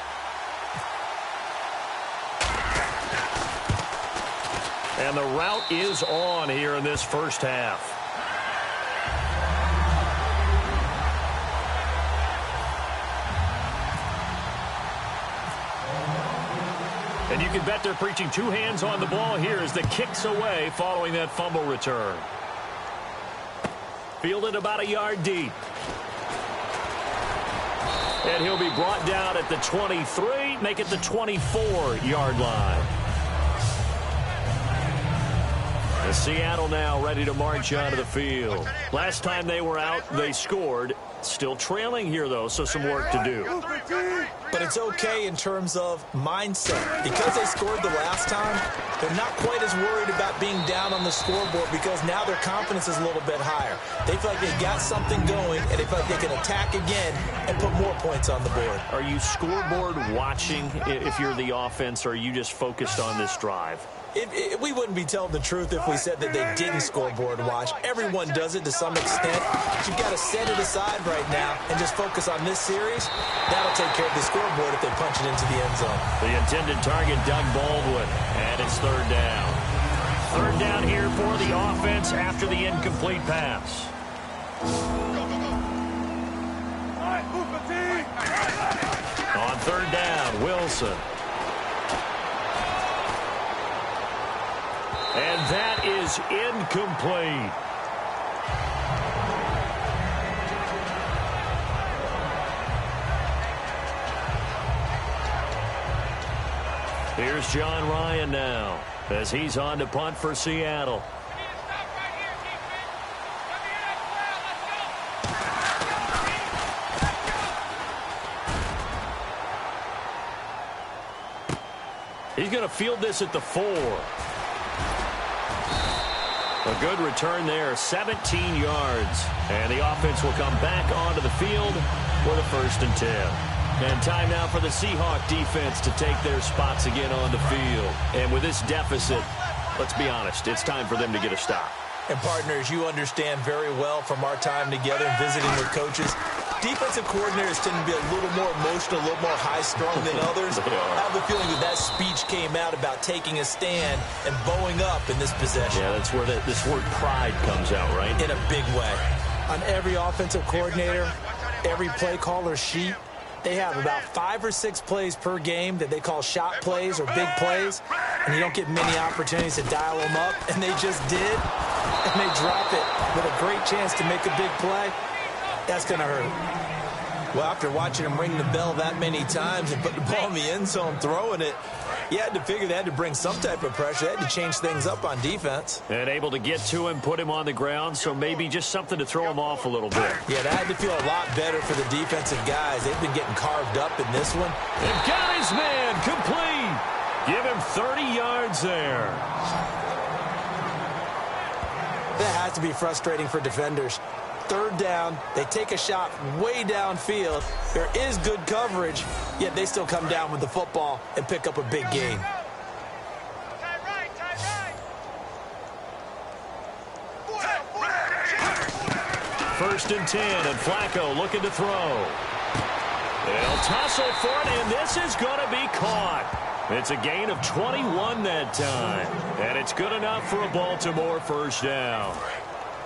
And the route is on here in this first half. And you can bet they're preaching 2 hands on the ball here as the kick's away following that fumble return. Fielded about a yard deep. And he'll be brought down at the 23, make it the 24-yard line. And Seattle now ready to march onto the field. Last time they were out, they scored. Still trailing here, though, so some work to do. But it's okay in terms of mindset. Because they scored the last time, they're not quite as worried about being down on the scoreboard because now their confidence is a little bit higher. They feel like they've got something going, and they feel like they can attack again and put more points on the board. Are you scoreboard watching if you're the offense, or are you just focused on this drive? We wouldn't be telling the truth if we said that they didn't scoreboard watch. Everyone does it to some extent. But you've got to set it aside right now and just focus on this series. That'll take care of the scoreboard if they punch it into the end zone. The intended target, Doug Baldwin, and it's 3rd down. 3rd down here for the offense after the incomplete pass. On 3rd down, Wilson. And that is incomplete. Here's John Ryan now as he's on to punt for Seattle. He's going to field this at the 4. A good return there, 17 yards. And the offense will come back onto the field for the 1st and 10. And time now for the Seahawk defense to take their spots again on the field. And with this deficit, let's be honest, it's time for them to get a stop. And partners, you understand very well from our time together and visiting with coaches, defensive coordinators tend to be a little more emotional, a little more high-strung than others. I have a feeling that speech came out about taking a stand and bowing up in this possession. Yeah, that's where this word pride comes out, right? In a big way. On every offensive coordinator, every play caller sheet, they have about 5 or 6 plays per game that they call shot plays or big plays, and you don't get many opportunities to dial them up, and they just did, and they drop it with a great chance to make a big play. That's going to hurt. Well, after watching him ring the bell that many times and put the ball in the end zone throwing it, you had to figure they had to bring some type of pressure. They had to change things up on defense. And able to get to him, put him on the ground, so maybe just something to throw him off a little bit. Yeah, that had to feel a lot better for the defensive guys. They've been getting carved up in this one. And got his man complete. Give him 30 yards there. That has to be frustrating for defenders. 3rd down, they take a shot way downfield. There is good coverage, yet they still come down with the football and pick up a big gain. First and 10, and Flacco looking to throw. They'll tussle for it, and this is going to be caught. It's a gain of 21 that time, and it's good enough for a Baltimore 1st down.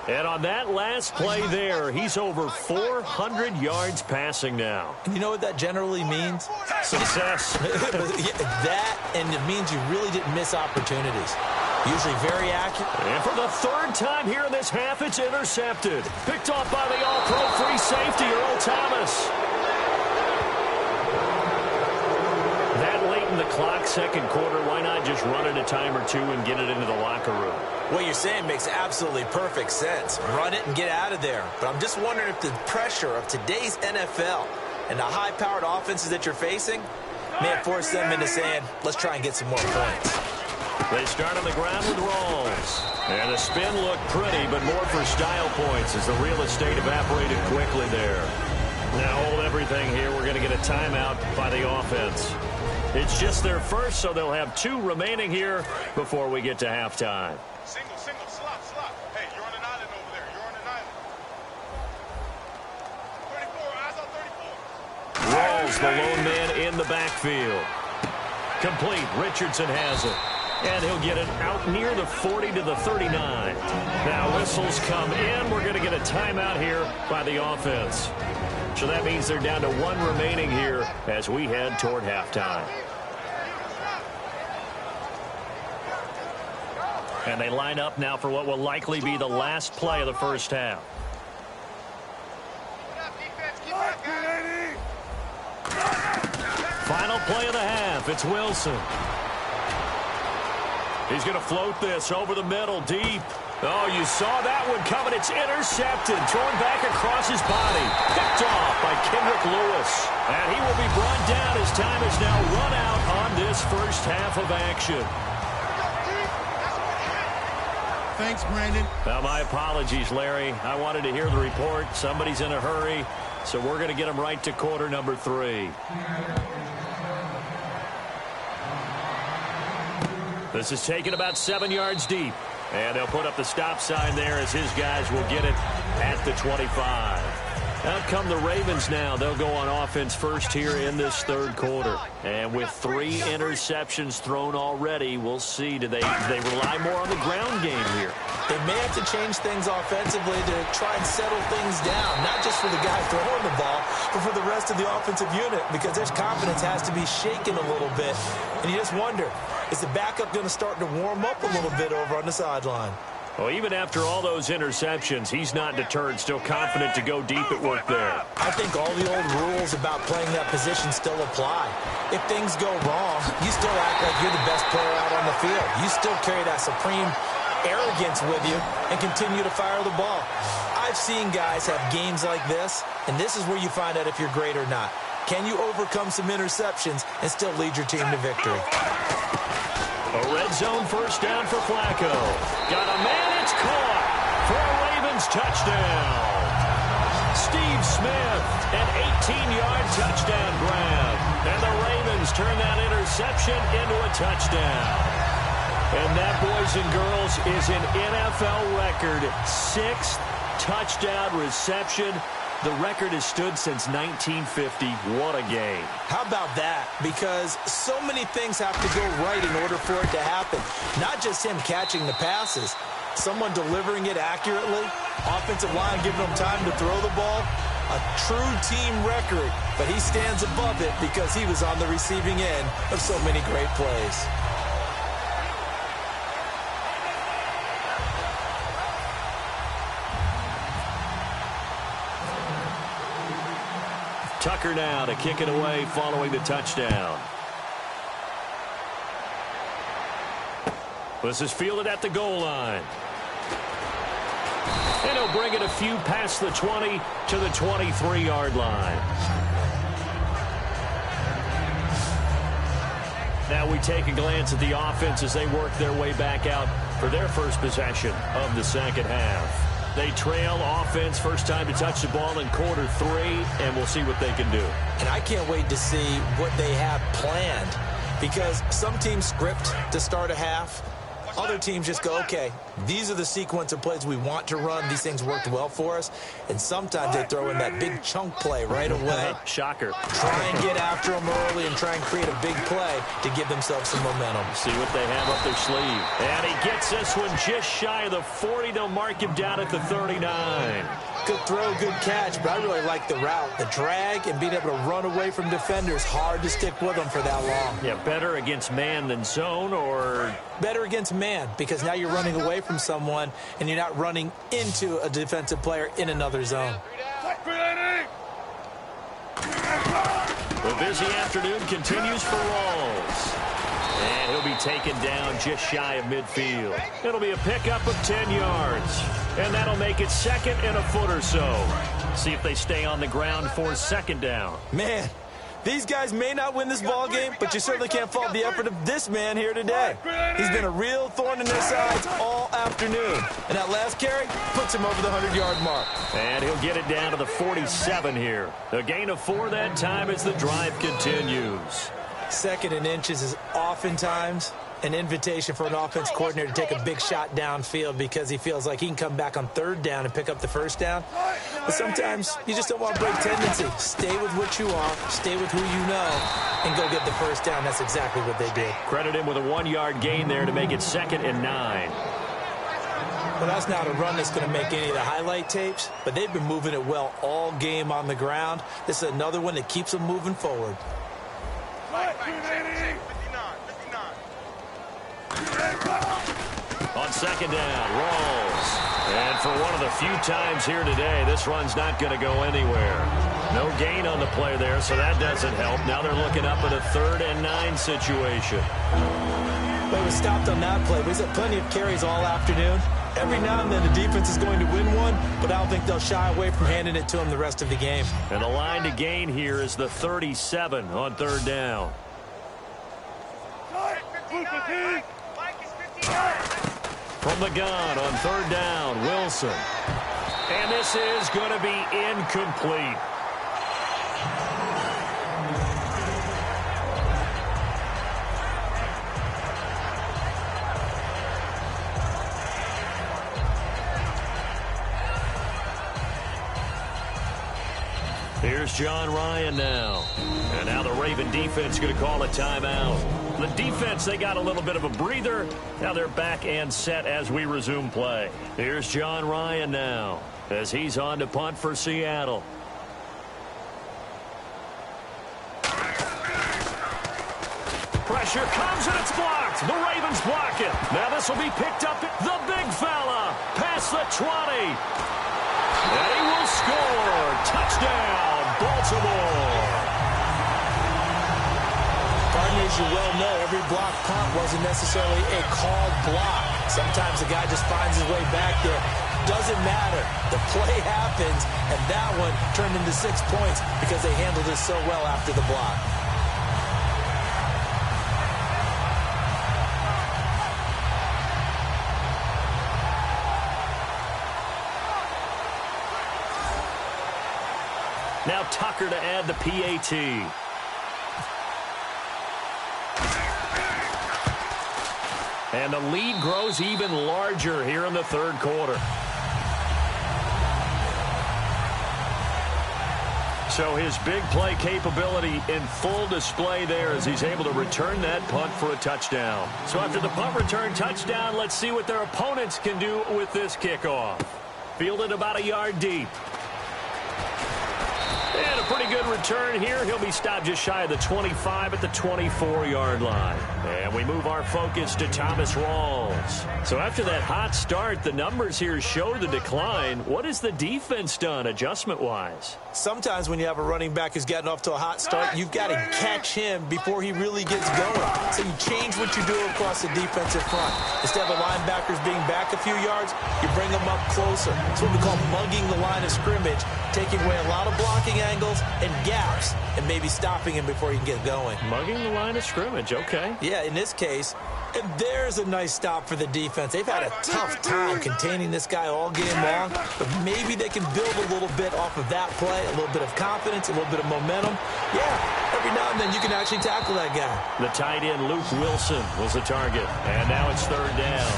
And on that last play there, he's over 400 yards passing now. And you know what that generally means? Success. That, and it means you really didn't miss opportunities. Usually very accurate. And for the third time here in this half, it's intercepted. Picked off by the all-pro free safety, Earl Thomas. That late in the clock, second quarter, why not just run it a time or two and get it into the locker room? What you're saying makes absolutely perfect sense. Run it and get out of there. But I'm just wondering if the pressure of today's NFL and the high-powered offenses that you're facing may have forced them into saying, let's try and get some more points. They start on the ground with Rawls. And the spin looked pretty, but more for style points as the real estate evaporated quickly there. Now hold everything here. We're going to get a timeout by the offense. It's just their first, so they'll have 2 remaining here before we get to halftime. Single, slot. Hey, you're on an island over there. You're on an island. 34, eyes on 34. Rawls, the lone man in the backfield. Complete. Richardson has it. And he'll get it out near the 40 to the 39. Now whistles come in. We're going to get a timeout here by the offense. So that means they're down to 1 remaining here as we head toward halftime. And they line up now for what will likely be the last play of the first half. Final play of the half. It's Wilson. He's going to float this over the middle, deep. Oh, you saw that one coming. It's intercepted. Thrown back across his body. Picked off by Kendrick Lewis. And he will be brought down as time is now run out on this first half of action. Thanks, Brandon. Now, my apologies, Larry. I wanted to hear the report. Somebody's in a hurry, so we're going to get him right to quarter number 3. This is taken about 7 yards deep. And they'll put up the stop sign there as his guys will get it at the 25. Out come the Ravens now. They'll go on offense first here in this third quarter. And with 3 interceptions thrown already, we'll see. Do they rely more on the ground game here? They may have to change things offensively to try and settle things down, not just for the guy throwing the ball, but for the rest of the offensive unit, because their confidence has to be shaken a little bit. And you just wonder, is the backup going to start to warm up a little bit over on the sideline? Well, even after all those interceptions, he's not deterred, still confident to go deep at work there. I think all the old rules about playing that position still apply. If things go wrong, you still act like you're the best player out on the field. You still carry that supreme arrogance with you and continue to fire the ball. I've seen guys have games like this, and this is where you find out if you're great or not. Can you overcome some interceptions and still lead your team to victory? A red zone first down for Flacco. Got a man, it's caught for a Ravens touchdown. Steve Smith, an 18-yard touchdown grab. And the Ravens turn that interception into a touchdown. And that, boys and girls, is an NFL record 6th touchdown reception. The record has stood since 1950. What a game. How about that? Because so many things have to go right in order for it to happen. Not just him catching the passes, someone delivering it accurately, offensive line giving him time to throw the ball. A true team record, but he stands above it because he was on the receiving end of so many great plays. Tucker now to kick it away following the touchdown. This is fielded at the goal line. And he'll bring it a few past the 20 to the 23-yard line. Now we take a glance at the offense as they work their way back out for their first possession of the second half. They trail offense, first time to touch the ball in quarter 3, and we'll see what they can do. And I can't wait to see what they have planned, because some teams script to start a half. Other teams just go, okay, these are the sequence of plays we want to run. These things worked well for us. And sometimes they throw in that big chunk play right away. Shocker. Try and get after them early early and try and create a big play to give themselves some momentum. See what they have up their sleeve. And he gets this one just shy of the 40. They'll mark him down at the 39. Good throw, good catch, but I really like the route. The drag and being able to run away from defenders, hard to stick with them for that long. Yeah, better against man than zone, or? Better against man, because now you're running away from someone and you're not running into a defensive player in another zone. The busy afternoon continues for Rawls. And he'll be taken down just shy of midfield. It'll be a pickup of 10 yards. And that'll make it second and a foot or so. See if they stay on the ground for second down. Man, these guys may not win this ball game, but you certainly can't fault the effort of this man here today. He's been a real thorn in their sides all afternoon. And that last carry puts him over the 100-yard mark. And he'll get it down to the 47 here. A gain of 4 that time as the drive continues. Second and inches is oftentimes an invitation for an offense coordinator to take a big shot downfield because he feels like he can come back on third down and pick up the first down. But sometimes you just don't want to break tendency. Stay with what you are, stay with who you know, and go get the first down. That's exactly what they did. Credit him with a 1-yard gain there to make it 2nd and 9. Well, that's not a run that's going to make any of the highlight tapes, but they've been moving it well all game on the ground. This is another one that keeps them moving forward. On second down, Rawls. And for one of the few times here today, this run's not going to go anywhere. No gain on the play there, so that doesn't help. Now they're looking up at a 3rd and 9 situation. But he was stopped on that play. He's had plenty of carries all afternoon. Every now and then the defense is going to win one, but I don't think they'll shy away from handing it to him the rest of the game. And the line to gain here is the 37 on 3rd down. From the gun on 3rd down, Wilson. And this is going to be incomplete. Here's John Ryan now. And now the Raven defense going to call a timeout. The defense, they got a little bit of a breather. Now they're back and set as we resume play. Here's John Ryan now as he's on to punt for Seattle. Pressure comes and it's blocked. The Ravens block it. Now this will be picked up. The big fella past the 20. And he will score. Touchdown, Baltimore. Partners, you well know every block punt wasn't necessarily a called block. Sometimes the guy just finds his way back there. Doesn't matter. The play happens, and that one turned into 6 points because they handled it so well after the block. Now Tucker to add the PAT. And the lead grows even larger here in the 3rd quarter. So his big play capability in full display there as he's able to return that punt for a touchdown. So after the punt return touchdown, let's see what their opponents can do with this kickoff. Fielded about a yard deep. And a pretty good return here. He'll be stopped just shy of the 25 at the 24-yard line. And we move our focus to Thomas Rawls. So after that hot start, the numbers here show the decline. What has the defense done adjustment-wise? Sometimes when you have a running back who's gotten off to a hot start, you've got to catch him before he really gets going. So you change what you do across the defensive front. Instead of the linebackers being back a few yards, you bring them up closer. It's what we call mugging the line of scrimmage, taking away a lot of blocking angles and gaps and maybe stopping him before he can get going. Mugging the line of scrimmage, okay. Yeah, in this case, and there's a nice stop for the defense. They've had a tough time containing this guy all game long, but maybe they can build a little bit off of that play, a little bit of confidence, a little bit of momentum. Yeah, every now and then you can actually tackle that guy. The tight end, Luke Wilson, was the target. And now it's 3rd down.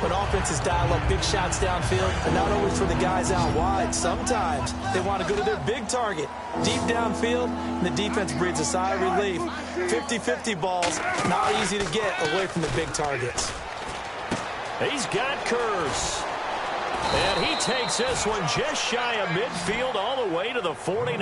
When offenses dial up big shots downfield, and not always for the guys out wide. Sometimes they want to go to their big target, deep downfield, and the defense breathes a sigh of relief. 50-50 balls, not easy to get away from the big targets. He's got Curse. And he takes this one just shy of midfield all the way to the 49.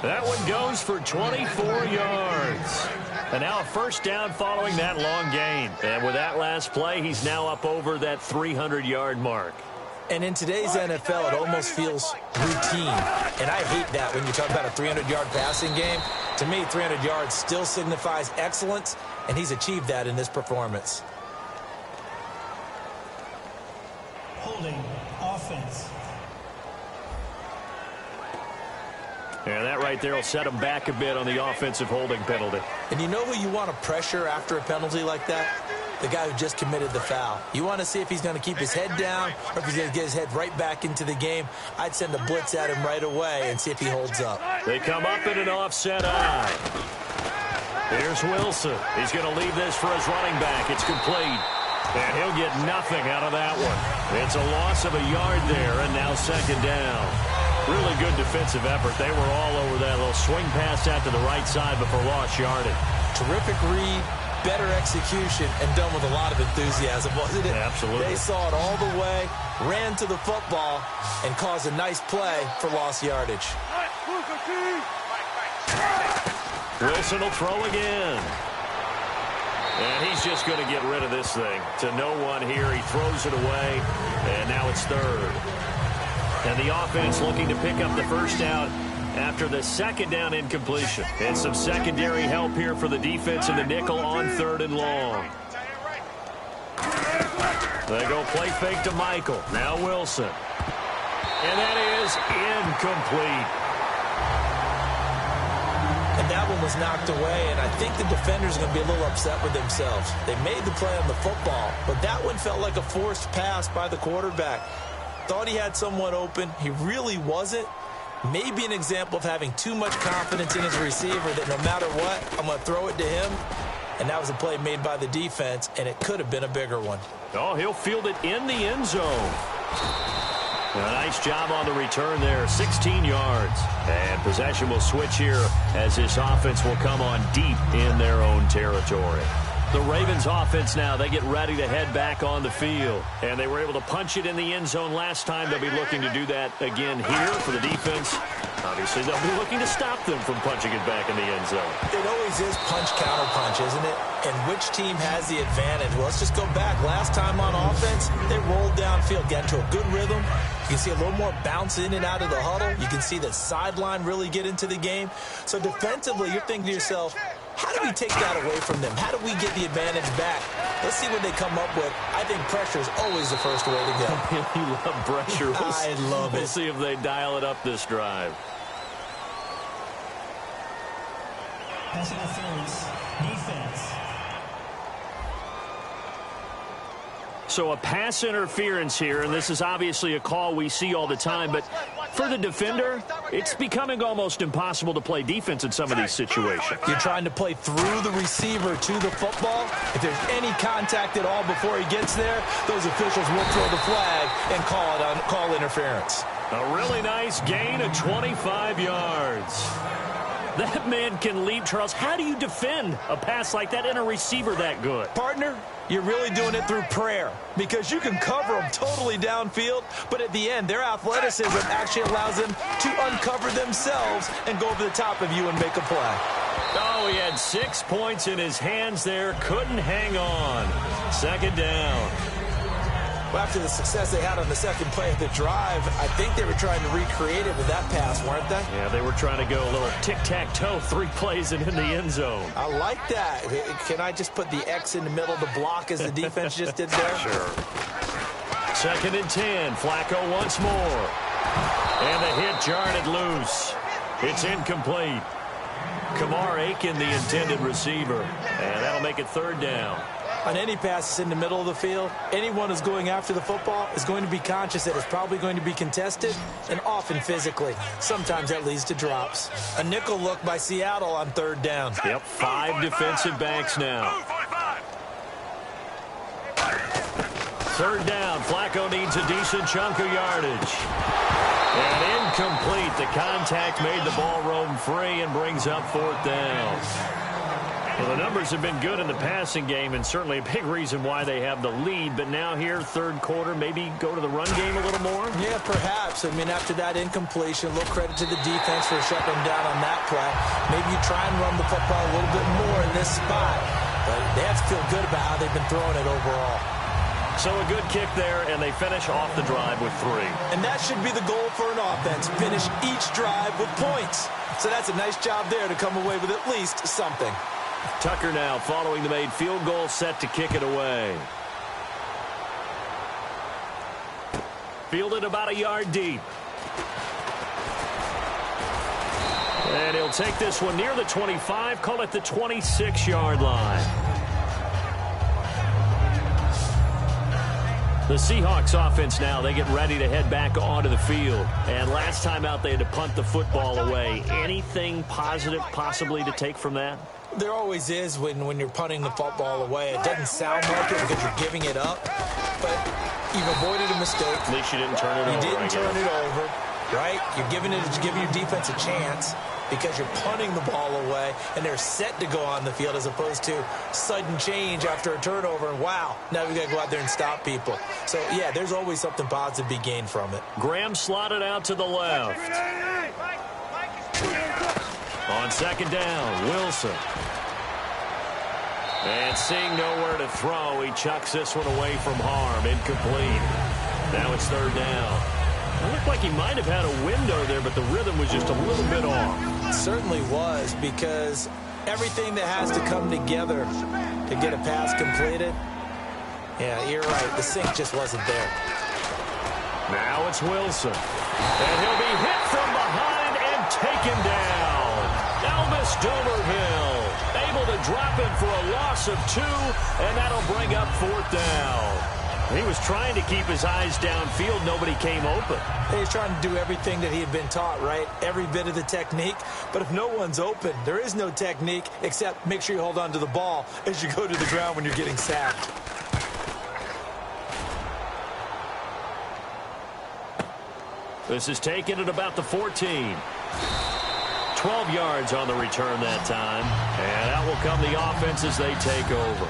That one goes for 24 yards. And now a first down following that long gain. And with that last play, he's now up over that 300-yard mark. And in today's NFL, it almost feels routine. And I hate that when you talk about a 300-yard passing game. To me, 300 yards still signifies excellence, and he's achieved that in this performance. Holding offense. And that right there will set him back a bit on the offensive holding penalty. And you know who you want to pressure after a penalty like that? The guy who just committed the foul. You want to see if he's going to keep his head down or if he's going to get his head right back into the game. I'd send a blitz at him right away and see if he holds up. They come up in an offset eye. Here's Wilson. He's going to leave this for his running back. It's complete. And he'll get nothing out of that one. It's a loss of a yard there, and now second down. Really good defensive effort. They were all over that little swing pass out to the right side before lost yardage. Terrific read, better execution, and done with a lot of enthusiasm, wasn't it? Absolutely. They saw it all the way, ran to the football, and caused a nice play for lost yardage. Wilson will throw again. And he's just going to get rid of this thing. To no one here. He throws it away. And now it's third. And the offense looking to pick up the first down after the second down incompletion. And some secondary help here for the defense in the nickel on third and long. They go play fake to Michael. Now Wilson. And that is incomplete. And that one was knocked away, and I think the defenders are going to be a little upset with themselves. They made the play on the football, but that one felt like a forced pass by the quarterback. Thought he had someone open. He really wasn't. Maybe an example of having too much confidence in his receiver that no matter what, I'm going to throw it to him. And that was a play made by the defense, and it could have been a bigger one. Oh, he'll field it in the end zone. A nice job on the return there, 16 yards. And possession will switch here as this offense will come on deep in their own territory. The Ravens offense now, they get ready to head back on the field. And they were able to punch it in the end zone last time. They'll be looking to do that again here for the defense. Obviously, they'll be looking to stop them from punching it back in the end zone. It always is punch-counter-punch, isn't it? And which team has the advantage? Well, let's just go back. Last time on offense, they rolled downfield, got into a good rhythm. You can see a little more bounce in and out of the huddle. You can see the sideline really get into the game. So defensively, you're thinking to yourself, how do we take that away from them? How do we get the advantage back? Let's see what they come up with. I think pressure is always the first way to go. You love pressure. I love it. We'll see if they dial it up this drive. Pass interference. Defense. So a pass interference here, and this is obviously a call we see all the time, but for the defender, it's becoming almost impossible to play defense in some of these situations. You're trying to play through the receiver to the football. If there's any contact at all before he gets there, those officials will throw the flag and call interference. A really nice gain of 25 yards. That man can leap, Charles. How do you defend a pass like that and a receiver that good? Partner, you're really doing it through prayer because you can cover them totally downfield, but at the end, their athleticism actually allows them to uncover themselves and go over the top of you and make a play. Oh, he had 6 points in his hands there. Couldn't hang on. Second down. Well, after the success they had on the second play of the drive, I think they were trying to recreate it with that pass, weren't they? Yeah, they were trying to go a little tic-tac-toe, 3 plays and in the end zone. I like that. Can I just put the X in the middle to block as the defense just did there? Sure. Second and 10. Flacco once more. And the hit jarred it loose. It's incomplete. Kamar Aiken, the intended receiver. And that'll make it third down. On any pass that's in the middle of the field, anyone who's going after the football is going to be conscious that it's probably going to be contested and often physically. Sometimes that leads to drops. A nickel look by Seattle on third down. Yep, 5 defensive backs now. Third down. Flacco needs a decent chunk of yardage. And incomplete. The contact made the ball roam free and brings up fourth down. Well, the numbers have been good in the passing game and certainly a big reason why they have the lead. But now here, third quarter, maybe go to the run game a little more? Yeah, perhaps. I mean, after that incompletion, a little credit to the defense for shutting them down on that play. Maybe you try and run the football a little bit more in this spot. But they have to feel good about how they've been throwing it overall. So a good kick there, and they finish off the drive with 3. And that should be the goal for an offense, finish each drive with points. So that's a nice job there to come away with at least something. Tucker now following the made field goal, set to kick it away. Fielded about a yard deep. And he'll take this one near the 25, call it the 26-yard line. The Seahawks offense now, they get ready to head back onto the field. And last time out, they had to punt the football away. Anything positive possibly to take from that? There always is when you're punting the football away. It doesn't sound like it because you're giving it up, but you've avoided a mistake. At least you didn't turn it over. You didn't turn it over, right? You're giving your defense a chance because you're punting the ball away, and they're set to go on the field as opposed to sudden change after a turnover, and wow, now we got to go out there and stop people. So, yeah, there's always something positive to be gained from it. Graham slotted out to the left. On second down, Wilson. And seeing nowhere to throw, he chucks this one away from harm. Incomplete. Now it's third down. It looked like he might have had a window there, but the rhythm was just a little bit off. It certainly was, because everything that has to come together to get a pass completed, yeah, you're right. The sync just wasn't there. Now it's Wilson. And he'll be hit from behind and taken down. Elvis Dumerville able to drop him for a loss of 2, and that'll bring up fourth down. He was trying to keep his eyes downfield. Nobody came open. He was trying to do everything that he had been taught, right? Every bit of the technique. But if no one's open, there is no technique except make sure you hold on to the ball as you go to the ground when you're getting sacked. This is taken at about the 14. 12 yards on the return that time. And out will come the offense as they take over.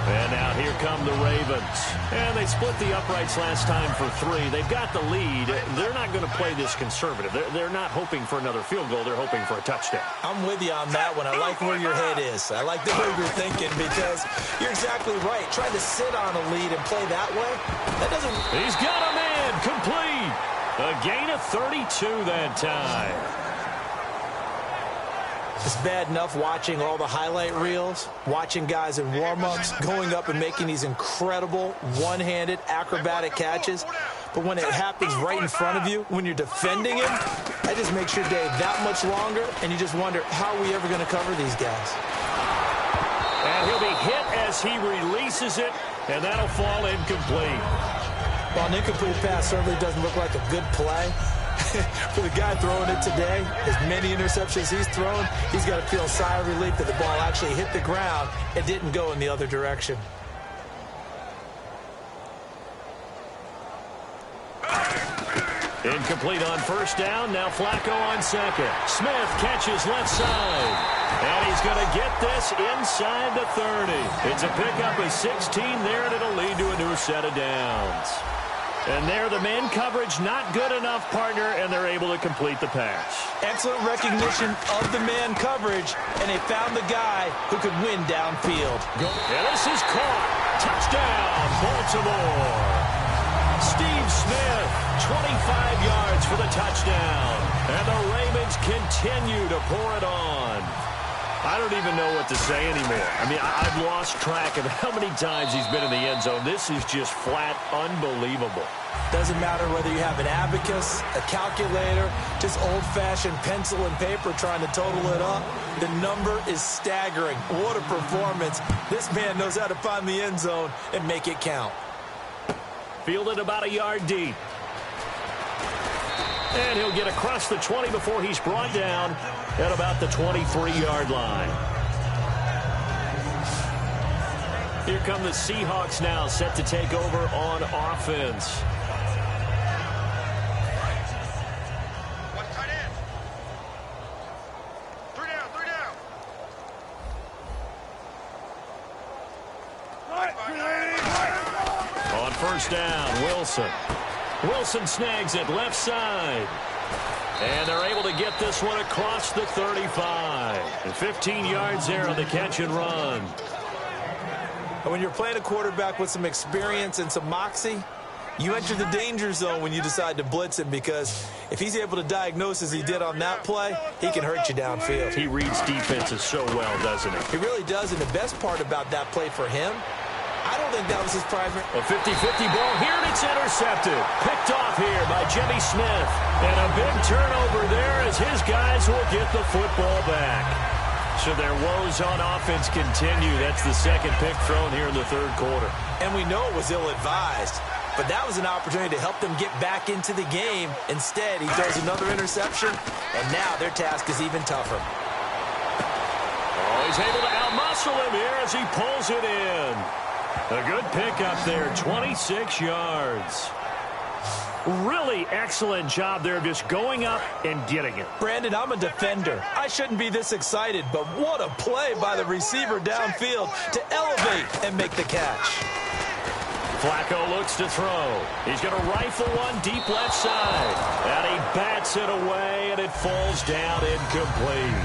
And now here come the Ravens. And they split the uprights last time for 3. They've got the lead. They're not going to play this conservative. They're not hoping for another field goal. They're hoping for a touchdown. I'm with you on that one. I like where your head is. I like the way you're thinking, because you're exactly right. Trying to sit on a lead and play that way, that doesn't... He's got a man complete. A gain of 32 that time. It's bad enough watching all the highlight reels, watching guys in warm-ups, going up and making these incredible one-handed acrobatic catches. But when it happens right in front of you, when you're defending him, that just makes your day that much longer, and you just wonder, how are we ever going to cover these guys? And he'll be hit as he releases it, and that'll fall incomplete. Well, an incomplete pass certainly doesn't look like a good play. For the guy throwing it today, as many interceptions he's thrown, he's got to feel a sigh of relief that the ball actually hit the ground and didn't go in the other direction. Incomplete on first down. Now Flacco on second. Smith catches left side. And he's going to get this inside the 30. It's a pickup of 16 there, and it'll lead to a new set of downs. And there, the man coverage not good enough, partner, and they're able to complete the pass. Excellent recognition of the man coverage, and they found the guy who could win downfield. And this is caught. Touchdown, Baltimore. Steve Smith, 25 yards for the touchdown. And the Ravens continue to pour it on. I don't even know what to say anymore. I mean, I've lost track of how many times he's been in the end zone. This is just flat unbelievable. Doesn't matter whether you have an abacus, a calculator, just old-fashioned pencil and paper trying to total it up. The number is staggering. What a performance. This man knows how to find the end zone and make it count. Fielded about a yard deep. And he'll get across the 20 before he's brought down at about the 23-yard line. Here come the Seahawks now, set to take over on offense. One tight end. Three down. On first down, Wilson. Wilson snags it left side. And they're able to get this one across the 35. And 15 yards there on the catch and run. And when you're playing a quarterback with some experience and some moxie, you enter the danger zone when you decide to blitz him, because if he's able to diagnose as he did on that play, he can hurt you downfield. He reads defenses so well, doesn't he? He really does, and the best part about that play for him, I don't think that was his primary. A 50-50 ball here, and it's intercepted. Picked off here by Jimmy Smith. And a big turnover there as his guys will get the football back. So their woes on offense continue. That's the second pick thrown here in the third quarter. And we know it was ill-advised, but that was an opportunity to help them get back into the game. Instead, he throws another interception, and now their task is even tougher. Oh, he's able to outmuscle him here as he pulls it in. A good pickup there, 26 yards. Really excellent job there of just going up and getting it. Brandon, I'm a defender. I shouldn't be this excited, but what a play by the receiver downfield to elevate and make the catch. Flacco looks to throw. He's going to rifle one deep left side. And he bats it away, and it falls down incomplete.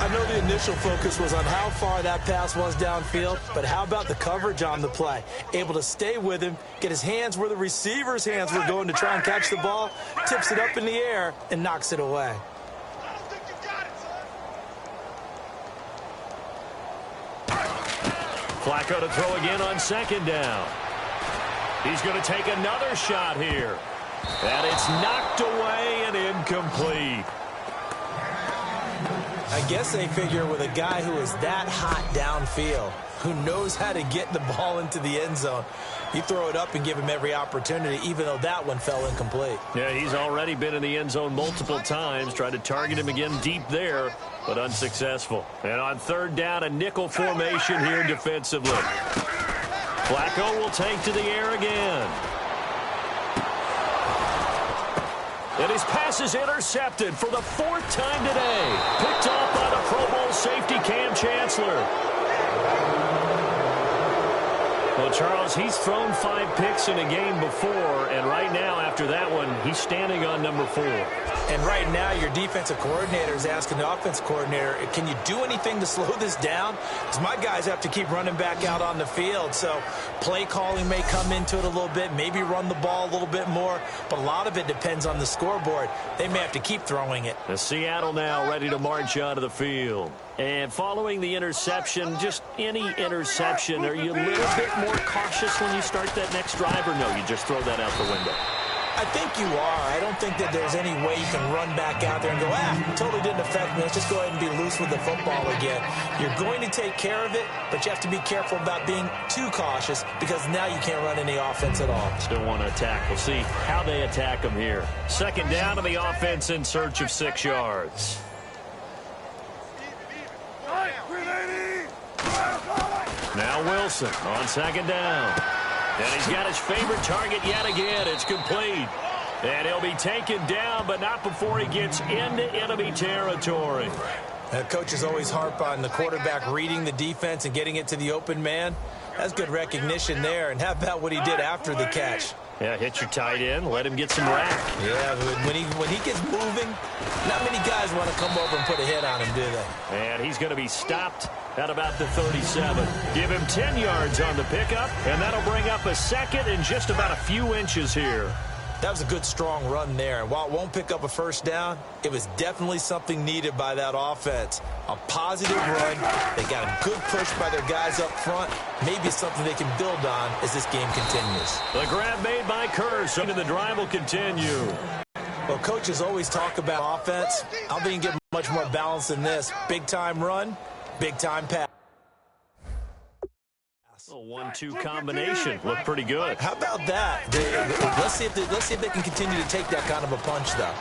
I know the initial focus was on how far that pass was downfield, but how about the coverage on the play? Able to stay with him, get his hands where the receiver's hands were going to try and catch the ball, tips it up in the air, and knocks it away. Flacco to throw again on second down. He's going to take another shot here. And it's knocked away and incomplete. I guess they figure with a guy who is that hot downfield, who knows how to get the ball into the end zone, you throw it up and give him every opportunity, even though that one fell incomplete. Yeah, he's already been in the end zone multiple times, tried to target him again deep there, but unsuccessful. And on third down, a nickel formation here defensively. Flacco will take to the air again. And his pass is intercepted for the fourth time today. Picked off by the Pro Bowl safety Cam Chancellor. Well, Charles, he's thrown 5 picks in a game before, and right now, after that one, he's standing on number 4. And right now, your defensive coordinator is asking the offense coordinator, can you do anything to slow this down? Because my guys have to keep running back out on the field. So play calling may come into it a little bit, maybe run the ball a little bit more, but a lot of it depends on the scoreboard. They may have to keep throwing it. The Seattle now ready to march onto the field. And following the interception, just any interception, are you a little bit more cautious when you start that next drive, or no, you just throw that out the window? I think you are. I don't think that there's any way you can run back out there and go, totally didn't affect me. Let's just go ahead and be loose with the football again. You're going to take care of it, but you have to be careful about being too cautious, because now you can't run any offense at all. Still want to attack. We'll see how they attack them here. Second down to the offense in search of 6 yards. Now Wilson on second down. And he's got his favorite target yet again. It's complete. And he'll be taken down, but not before he gets into enemy territory. Coaches always harp on the quarterback reading the defense and getting it to the open man. That's good recognition there. And how about what he did after the catch? Yeah, hit your tight end, let him get some rack. Yeah, when he gets moving, not many guys want to come over and put a hit on him, do they? And he's going to be stopped at about the 37. Give him 10 yards on the pickup, and that'll bring up a second and just about a few inches here. That was a good, strong run there. And while it won't pick up a first down, it was definitely something needed by that offense. A positive run. They got a good push by their guys up front. Maybe it's something they can build on as this game continues. The grab made by Curse, and the drive will continue. Well, coaches always talk about offense. I don't think you get much more balance than this. Big-time run, big-time pass. A 1-2 combination. Looked pretty good. How about that? Let's see if they can continue to take that kind of a punch, though.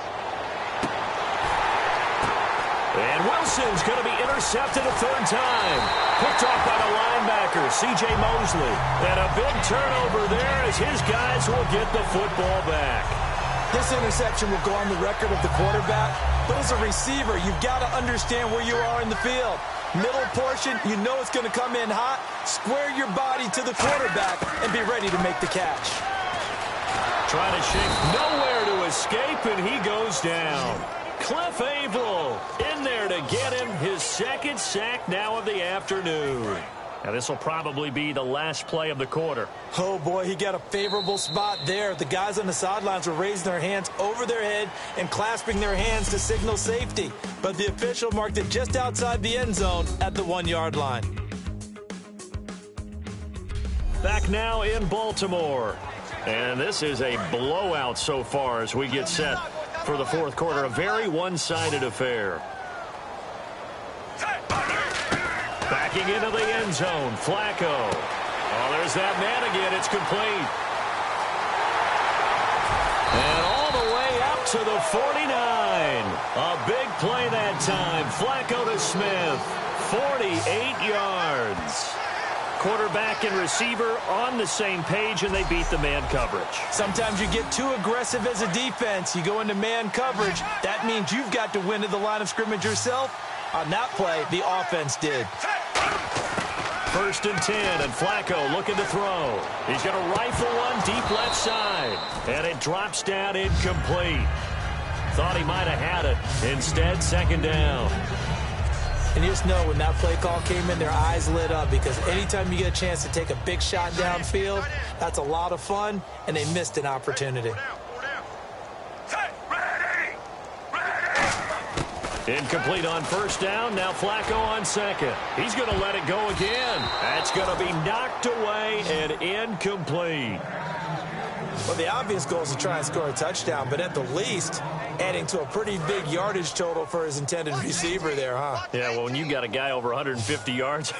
And Wilson's going to be intercepted a third time. Picked off by the linebacker. blocker, C.J. Mosley. And a big turnover there as his guys will get the football back. This interception will go on the record of the quarterback, but as a receiver, you've got to understand where you are in the field. Middle portion, you know it's going to come in hot. Square your body to the quarterback and be ready to make the catch. Trying to shake, nowhere to escape, and he goes down. Cliff Averill in there to get him his second sack now of the afternoon. Now, this will probably be the last play of the quarter. Oh, boy, he got a favorable spot there. The guys on the sidelines were raising their hands over their head and clasping their hands to signal safety. But the official marked it just outside the end zone at the 1-yard line. Back now in Baltimore. And this is a blowout so far as we get set for the fourth quarter. A very one-sided affair. Backing into the end zone, Flacco. Oh, there's that man again. It's complete. And all the way out to the 49. A big play that time. Flacco to Smith. 48 yards. Quarterback and receiver on the same page, and they beat the man coverage. Sometimes you get too aggressive as a defense. You go into man coverage. That means you've got to win at the line of scrimmage yourself. On that play, the offense did. 1st and 10, and Flacco looking to throw. He's going to rifle one deep left side, and it drops down incomplete. Thought he might have had it. Instead, 2nd down. And you just know when that play call came in, their eyes lit up, because anytime you get a chance to take a big shot downfield, that's a lot of fun, and they missed an opportunity. Incomplete on 1st down. Now Flacco on 2nd. He's going to let it go again. That's going to be knocked away and incomplete. Well, the obvious goal is to try and score a touchdown, but at the least, adding to a pretty big yardage total for his intended receiver there, huh? Yeah, well, when you got a guy over 150 yards,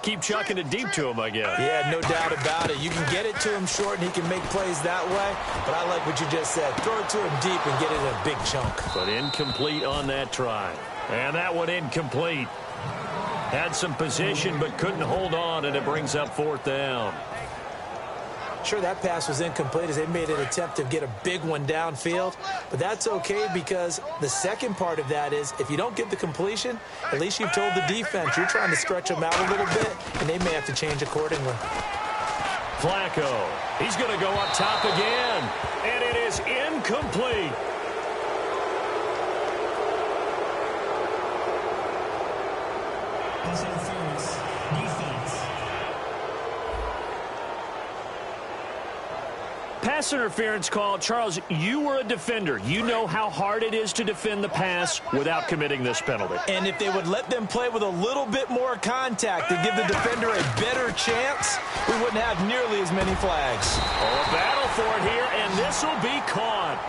keep chucking it deep to him, I guess. Yeah, no doubt about it. You can get it to him short, and he can make plays that way, but I like what you just said. Throw it to him deep and get it in a big chunk. But incomplete on that try. And that one incomplete. Had some position, but couldn't hold on, and it brings up 4th down. Sure, that pass was incomplete as they made an attempt to get a big one downfield, but that's okay because the second part of that is if you don't get the completion, at least you've told the defense you're trying to stretch them out a little bit, and they may have to change accordingly. Flacco, he's going to go up top again, and it is incomplete. Pass interference. Defense. Pass interference call. Charles, you were a defender. You know how hard it is to defend the pass without committing this penalty. And if they would let them play with a little bit more contact to give the defender a better chance, we wouldn't have nearly as many flags. Oh, a battle for it here, and this will be caught.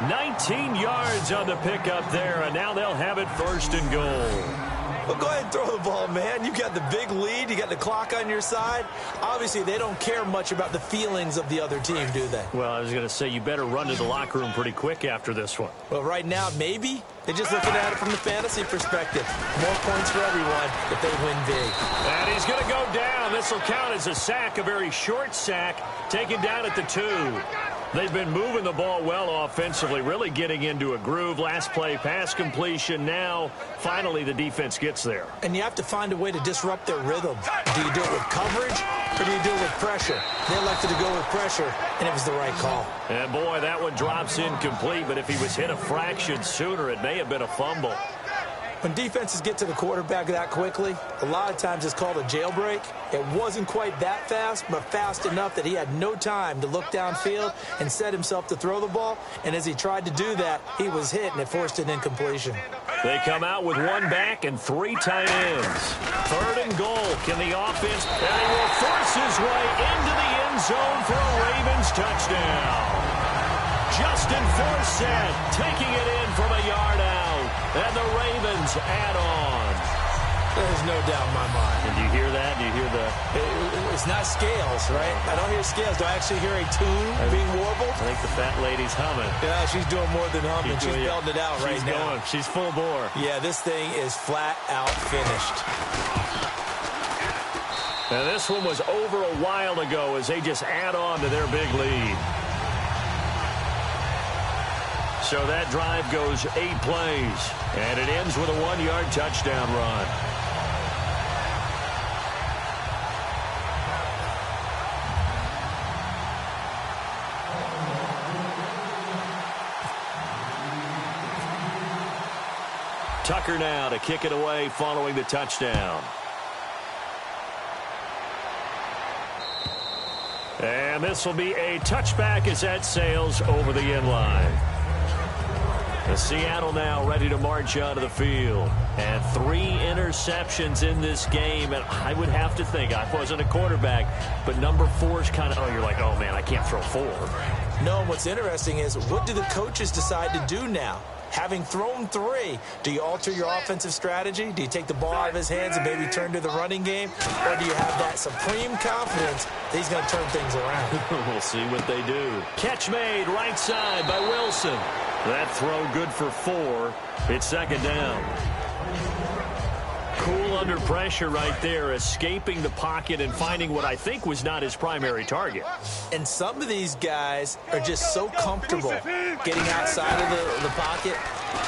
19 yards on the pickup there, and now they'll have it 1st and goal. Well, go ahead and throw the ball, man. You got the big lead. You got the clock on your side. Obviously, they don't care much about the feelings of the other team, do they? Well, I was going to say, you better run to the locker room pretty quick after this one. Well, right now, maybe. They're just looking at it from the fantasy perspective. More points for everyone if they win big. And he's going to go down. This will count as a sack, a very short sack, taken down at the 2. They've been moving the ball well offensively, really getting into a groove. Last play, pass completion. Now, finally, the defense gets there. And you have to find a way to disrupt their rhythm. Do you do it with coverage, or do you do it with pressure? They elected to go with pressure, and it was the right call. And, boy, that one drops incomplete, but if he was hit a fraction sooner, it may have been a fumble. When defenses get to the quarterback that quickly, a lot of times it's called a jailbreak. It wasn't quite that fast, but fast enough that he had no time to look downfield and set himself to throw the ball. And as he tried to do that, he was hit, and it forced an incompletion. They come out with 1 back and 3 tight ends. 3rd and goal. Can the offense? And he will force his way into the end zone for a Ravens touchdown. Justin Forsett taking it in from a yard out. And the Ravens add on. There's no doubt in my mind. And do you hear that? Do you hear the... It's not scales, right? I don't hear scales. Do I actually hear a tune being warbled? I think the fat lady's humming. Yeah, she's doing more than humming. She's belting it out right now. She's full bore. Yeah, this thing is flat out finished. And this one was over a while ago as they just add on to their big lead. So that drive goes 8 plays, and it ends with a 1-yard touchdown run. Tucker now to kick it away following the touchdown. And this will be a touchback as that sails over the end line. The Seattle now ready to march onto the field. And 3 interceptions in this game. And I would have to think, I wasn't a quarterback, but number 4 is kind of, oh, you're like, oh, man, I can't throw 4. No, and what's interesting is, what do the coaches decide to do now? Having thrown 3, do you alter your offensive strategy? Do you take the ball out of his hands and maybe turn to the running game? Or do you have that supreme confidence that he's going to turn things around? We'll see what they do. Catch made right side by Wilson. That throw good for 4. It's second down. Cool under pressure right there, escaping the pocket and finding what I think was not his primary target. And some of these guys are just so comfortable getting outside of the pocket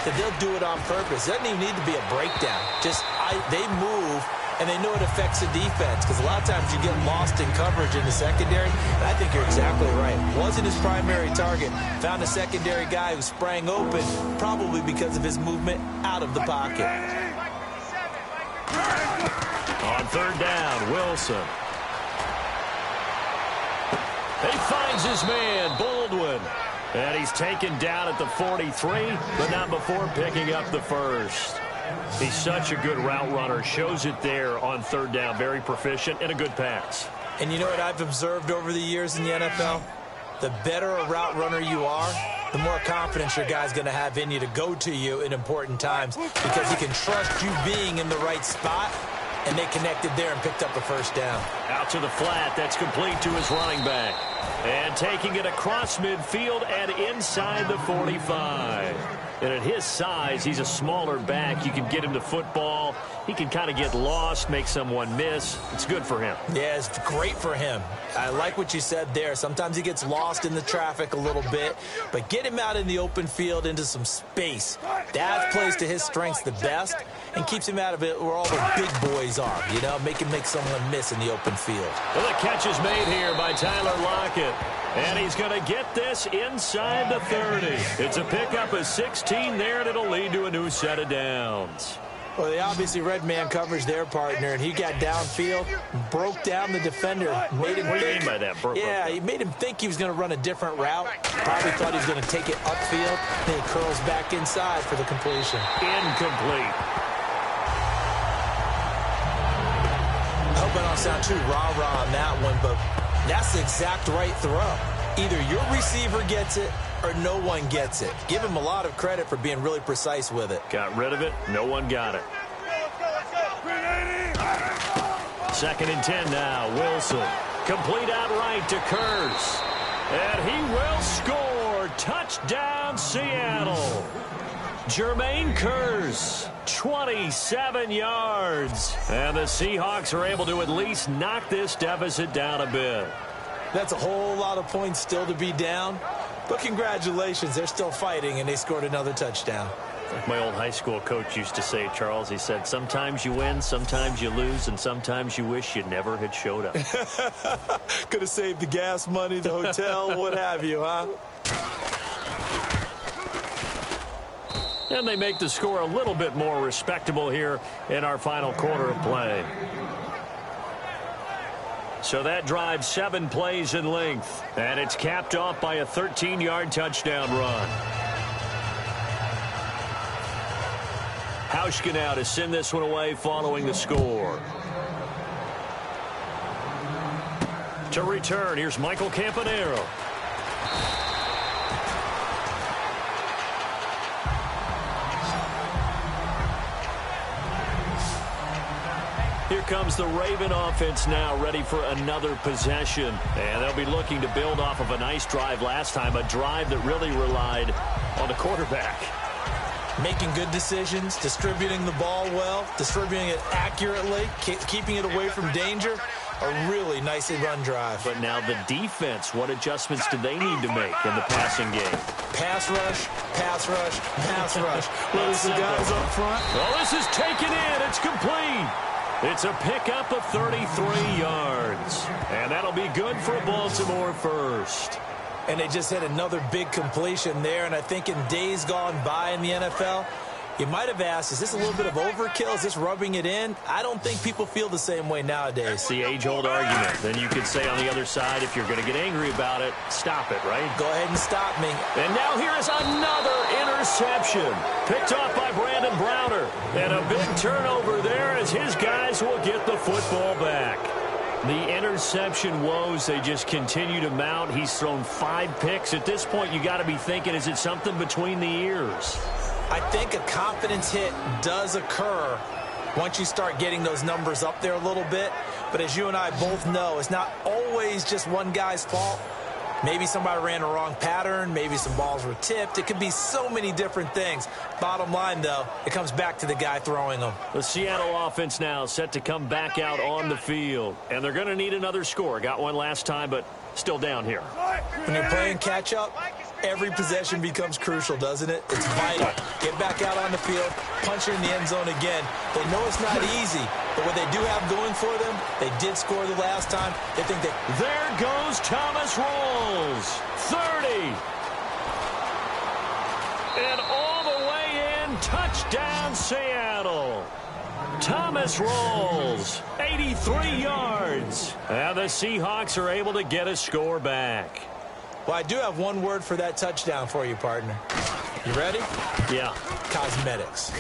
that they'll do it on purpose. It doesn't even need to be a breakdown. They move, and they know it affects the defense, because a lot of times you get lost in coverage in the secondary, and I think you're exactly right. Wasn't his primary target. Found a secondary guy who sprang open, probably because of his movement out of the pocket. On third down, Wilson. He finds his man, Baldwin. And he's taken down at the 43, but not before picking up the first. He's such a good route runner. Shows it there on third down. Very proficient and a good pass. And you know what I've observed over the years in the NFL? The better a route runner you are, the more confidence your guy's going to have in you to go to you in important times, because he can trust you being in the right spot, and they connected there and picked up a first down. Out to the flat. That's complete to his running back. And taking it across midfield and inside the 45. And at his size, he's a smaller back. You can get him to football. He can kind of get lost, make someone miss. It's good for him. Yeah, it's great for him. I like what you said there. Sometimes he gets lost in the traffic a little bit, but get him out in the open field into some space. That plays to his strengths the best and keeps him out of it where all the big boys are, you know, make someone miss in the open field. Well, the catch is made here by Tyler Lockett. And he's going to get this inside the 30. It's a pickup of 16 there, and it'll lead to a new set of downs. Well, they obviously red man coverage their partner, and he got downfield, broke down the defender, made him What do you mean by that? He made him think he was going to run a different route. Probably thought he was going to take it upfield. Then he curls back inside for the completion. Incomplete. I hope I don't sound too rah-rah on that one, but that's the exact right throw. Either your receiver gets it or no one gets it. Give him a lot of credit for being really precise with it. Got rid of it. No one got it. Second and 10 now. Wilson. Complete outright to Kurz. And he will score. Touchdown, Seattle. Jermaine Kurz, 27 yards. And the Seahawks are able to at least knock this deficit down a bit. That's a whole lot of points still to be down. But congratulations, they're still fighting, and they scored another touchdown. Like my old high school coach used to say, Charles, he said, sometimes you win, sometimes you lose, and sometimes you wish you never had showed up. Could have saved the gas money, the hotel, what have you, huh? And they make the score a little bit more respectable here in our final quarter of play. So that drives 7 plays in length. And it's capped off by a 13-yard touchdown run. Hauschka now to send this one away following the score. To return, here's Michael Campanero. Here comes the Raven offense now, ready for another possession. And they'll be looking to build off of a nice drive last time, a drive that really relied on the quarterback. Making good decisions, distributing the ball well, distributing it accurately, keeping it away from danger. A really nicely run drive. But now the defense, what adjustments do they need to make in the passing game? Pass rush, pass rush, pass rush. Where's the guys up front? Well, this is taken in. It's complete. It's a pickup of 33 yards. And that'll be good for a Baltimore first. And they just had another big completion there. And I think in days gone by in the NFL, you might have asked, is this a little bit of overkill? Is this rubbing it in? I don't think people feel the same way nowadays. It's the age-old argument. Then you could say on the other side, if you're going to get angry about it, stop it, right? Go ahead and stop me. And now here is another interception. Picked off by Brandon Browner. And a big turnover there as his guys will get the football back. The interception woes, they just continue to mount. He's thrown 5 picks. At this point, you got to be thinking, is it something between the ears? I think a confidence hit does occur once you start getting those numbers up there a little bit. But as you and I both know, it's not always just one guy's fault. Maybe somebody ran a wrong pattern. Maybe some balls were tipped. It could be so many different things. Bottom line, though, it comes back to the guy throwing them. The Seattle offense now set to come back out on the field. And they're going to need another score. Got one last time, but still down here. When you're playing catch-up, every possession becomes crucial, doesn't it? It's vital. Get back out on the field, punch it in the end zone again. They know it's not easy, but what they do have going for them, they did score the last time. They think that... There goes Thomas Rolls. 30. And all the way in, touchdown Seattle. Thomas Rolls, 83 yards. And the Seahawks are able to get a score back. Well, I do have one word for that touchdown for you, partner. You ready? Yeah. Cosmetics.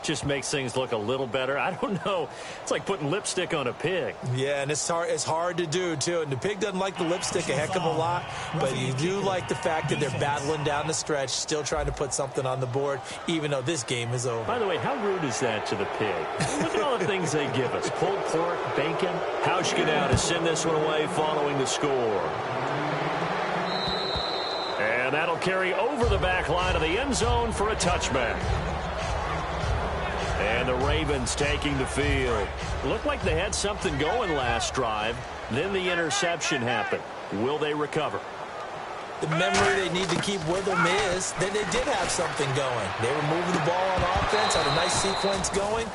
Just makes things look a little better. I don't know. It's like putting lipstick on a pig. Yeah, and it's hard to do, too. And the pig doesn't like the lipstick a heck of a lot, but you do like the fact that they're battling down the stretch, still trying to put something on the board, even though this game is over. By the way, how rude is that to the pig? Look at all the things they give us. Pulled pork, bacon. Hauschka now to send this one away following the score. And that'll carry over the back line of the end zone for a touchback. And the Ravens taking the field. Looked like they had something going last drive. Then the interception happened. Will they recover? The memory they need to keep with them is that they did have something going. They were moving the ball on offense, had a nice sequence going.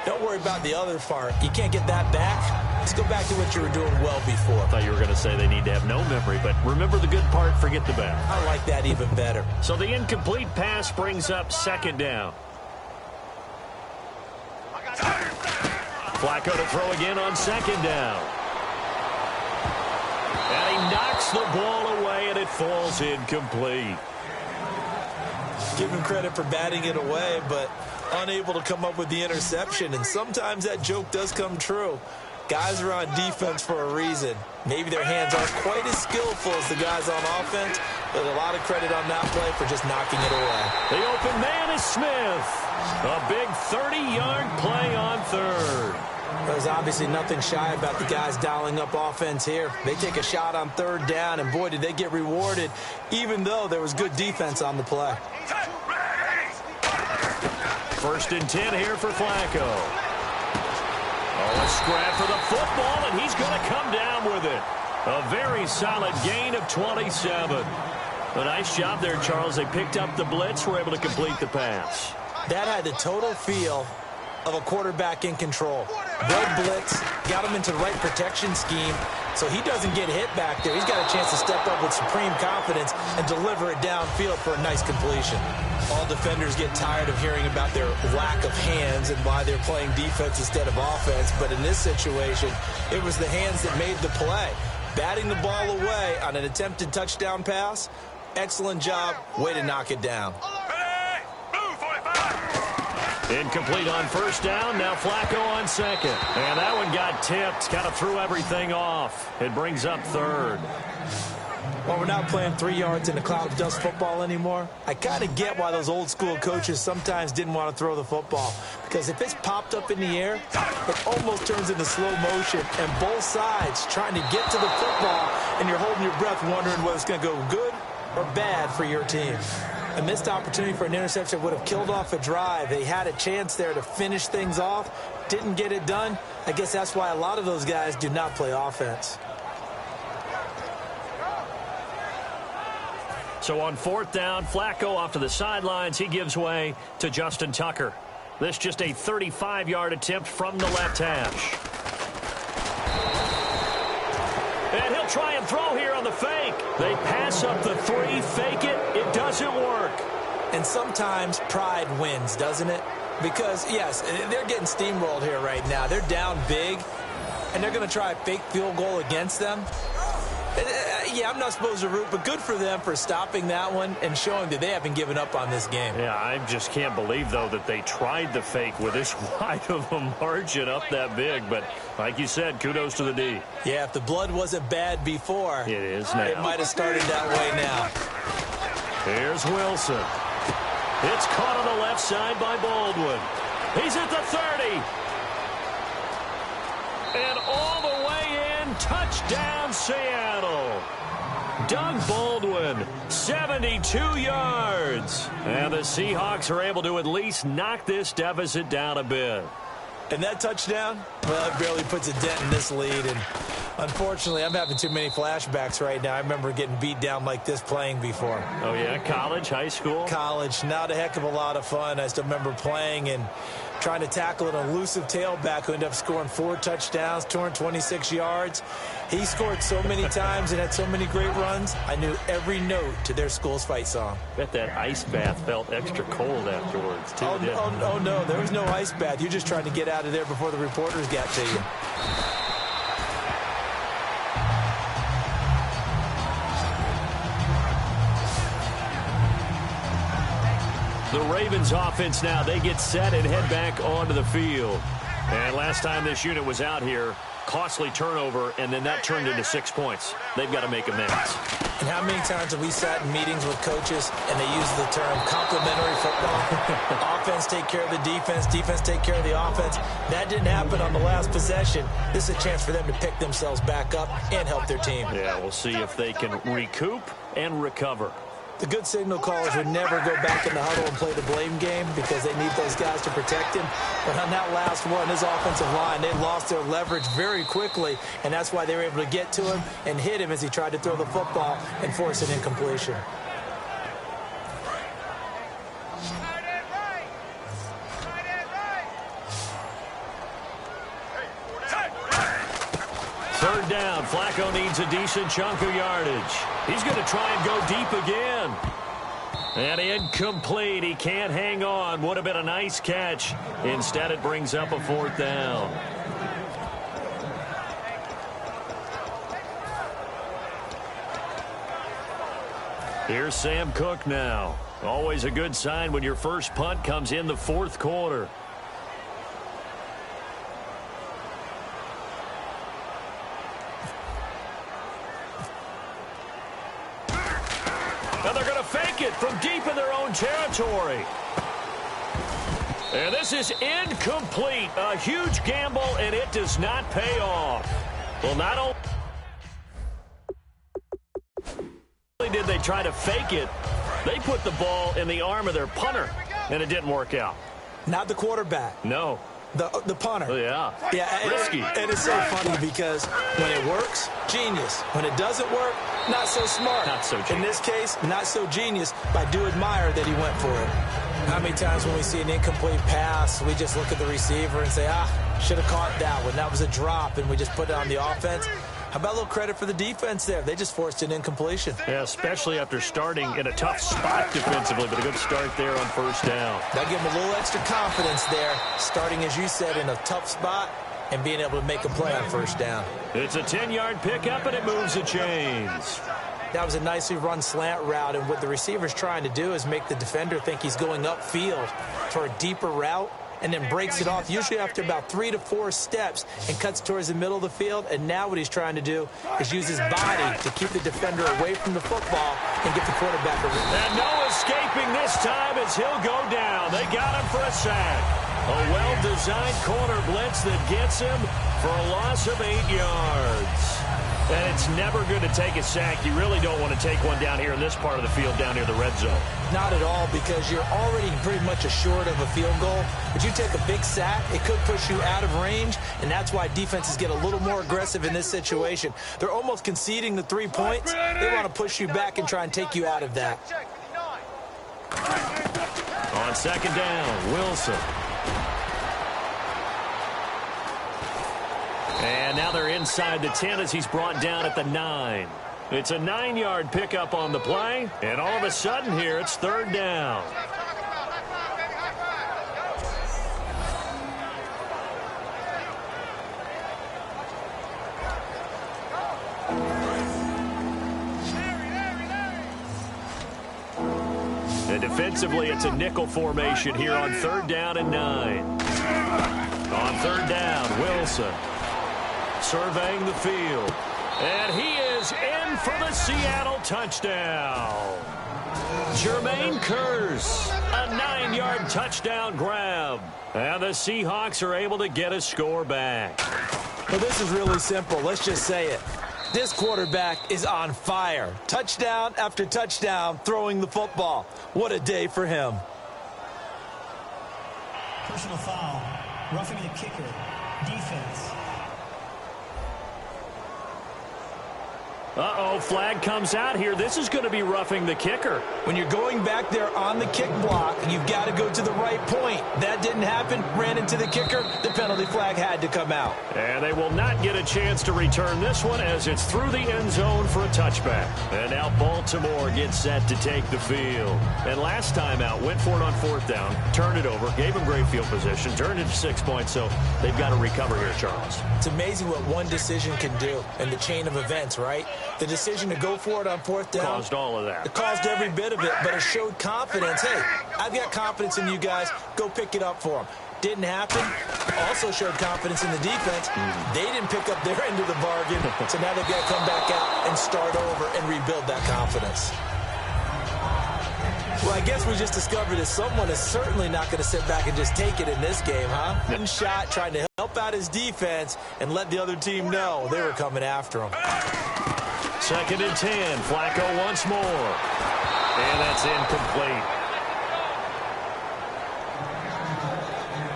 Don't worry about the other part. You can't get that back. Let's go back to what you were doing well before. I thought you were going to say they need to have no memory, but remember the good part, forget the bad. I like that even better. So the incomplete pass brings up second down. Flacco to throw again on second down. And he knocks the ball away, and it falls incomplete. Give him credit for batting it away, but unable to come up with the interception. And sometimes that joke does come true. Guys are on defense for a reason. Maybe their hands aren't quite as skillful as the guys on offense, but a lot of credit on that play for just knocking it away. The open man is Smith. A big 30-yard play on third. There's obviously nothing shy about the guys dialing up offense here. They take a shot on third down, and boy, did they get rewarded, even though there was good defense on the play. First and 10 here for Flacco. Oh, a scrap for the football, and he's going to come down with it. A very solid gain of 27. A nice job there, Charles. They picked up the blitz, were able to complete the pass. That had the total feel of a quarterback in control. Red blitz, got him into the right protection scheme, so he doesn't get hit back there. He's got a chance to step up with supreme confidence and deliver it downfield for a nice completion. All defenders get tired of hearing about their lack of hands and why they're playing defense instead of offense, but in this situation, it was the hands that made the play. Batting the ball away on an attempted touchdown pass, excellent job, way to knock it down. Incomplete on first down. Now Flacco on second. And that one got tipped. Kind of threw everything off. It brings up third. Well, we're not playing 3 yards in a cloud of dust football anymore. I kind of get why those old school coaches sometimes didn't want to throw the football. Because if it's popped up in the air, it almost turns into slow motion. And both sides trying to get to the football, and you're holding your breath wondering whether it's going to go good or bad for your team. A missed opportunity for an interception would have killed off a drive. They had a chance there to finish things off. Didn't get it done. I guess that's why a lot of those guys do not play offense. So on 4th down, Flacco off to the sidelines. He gives way to Justin Tucker. This just a 35-yard attempt from the left hash. And he'll try and throw here on the fake. They pass up the 3, fake it. It doesn't work. And sometimes pride wins, doesn't it? Because, yes, they're getting steamrolled here right now. They're down big, and they're going to try a fake field goal against them. Yeah, I'm not supposed to root, but good for them for stopping that one and showing that they haven't given up on this game. Yeah, I just can't believe, though, that they tried the fake with this wide of a margin up that big. But like you said, kudos to the D. Yeah, if the blood wasn't bad before, it is now. It might have started that way now. Here's Wilson. It's caught on the left side by Baldwin. He's at the 30. And all the way in, touchdown Seattle. Doug Baldwin, 72 yards. And the Seahawks are able to at least knock this deficit down a bit. And that touchdown, well, it barely puts a dent in this lead. And unfortunately, I'm having too many flashbacks right now. I remember getting beat down like this playing before. Oh, yeah? College, high school? College. Not a heck of a lot of fun. I still remember playing and trying to tackle an elusive tailback who ended up scoring 4 touchdowns, 226 yards. He scored so many times and had so many great runs, I knew every note to their school's fight song. Bet that ice bath felt extra cold afterwards, too. Oh, no, there was no ice bath. You're just trying to get out of there before the reporters got to you. The Ravens offense now, they get set and head back onto the field. And last time this unit was out here, costly turnover, and then that turned into 6 points. They've got to make amends. And how many times have we sat in meetings with coaches and they use the term complementary football? Offense take care of the defense, defense take care of the offense. That didn't happen on the last possession. This is a chance for them to pick themselves back up and help their team. Yeah, we'll see if they can recoup and recover. The good signal callers would never go back in the huddle and play the blame game because they need those guys to protect him. But on that last one, his offensive line, they lost their leverage very quickly, and that's why they were able to get to him and hit him as he tried to throw the football and force an incompletion. Third down, Flacco needs a decent chunk of yardage. He's going to try and go deep again. And incomplete. He can't hang on. Would have been a nice catch. Instead, it brings up a 4th down. Here's Sam Cook now. Always a good sign when your first punt comes in the 4th quarter. And they're going to fake it from deep in their own territory. And this is incomplete. A huge gamble, and it does not pay off. Well, not only did they try to fake it, they put the ball in the arm of their punter, and it didn't work out. Not the quarterback. No. The punter. Oh, yeah. Risky. And it's so funny because when it works, genius. When it doesn't work, not so smart. Not so genius. In this case, not so genius, but I do admire that he went for it. How many times when we see an incomplete pass, we just look at the receiver and say, should have caught that one. That was a drop, and we just put it on the offense. How about a little credit for the defense there? They just forced an incompletion. Yeah, especially after starting in a tough spot defensively, but a good start there on 1st down. That give them a little extra confidence there, starting, as you said, in a tough spot and being able to make a play on 1st down. It's a 10-yard pickup, and it moves the chains. That was a nicely run slant route, and what the receiver's trying to do is make the defender think he's going upfield for a deeper route, and then breaks it off, usually after about 3 to 4 steps, and cuts towards the middle of the field. And now what he's trying to do is use his body to keep the defender away from the football and get the quarterback a run. And no escaping this time as he'll go down. They got him for a sack. A well-designed corner blitz that gets him for a loss of 8 yards. And it's never good to take a sack. You really don't want to take one down here in this part of the field, down near the red zone. Not at all, because you're already pretty much assured of a field goal. But you take a big sack, it could push you out of range, and that's why defenses get a little more aggressive in this situation. They're almost conceding the 3 points. They want to push you back and try and take you out of that. On second down, Wilson. And now they're inside the 10 as he's brought down at the 9. It's a 9-yard pickup on the play, and all of a sudden here it's third down. And defensively, it's a nickel formation here on third down and 9. On third down, Wilson surveying the field. And he is in for the Seattle touchdown. Jermaine Kearse, a 9-yard touchdown grab. And the Seahawks are able to get a score back. Well, this is really simple. Let's just say it. This quarterback is on fire. Touchdown after touchdown throwing the football. What a day for him. Personal foul. Roughing the kicker. Defense. Uh-oh, flag comes out here. This is going to be roughing the kicker. When you're going back there on the kick block, you've got to go to the right point. That didn't happen. Ran into the kicker. The penalty flag had to come out. And they will not get a chance to return this one as it's through the end zone for a touchback. And now Baltimore gets set to take the field. And last time out, went for it on fourth down, turned it over, gave them great field position, turned it to 6 points, so they've got to recover here, Charles. It's amazing what one decision can do in the chain of events, right? The decision to go for it on fourth down caused all of that. It caused every bit of it, but it showed confidence. Hey, I've got confidence in you guys. Go pick it up for them. Didn't happen. Also showed confidence in the defense. They didn't pick up their end of the bargain, so now they've got to come back out and start over and rebuild that confidence. Well, I guess we just discovered that someone is certainly not going to sit back and just take it in this game, huh? One shot trying to help out his defense and let the other team know they were coming after him. Second and 10. Flacco once more. And that's incomplete.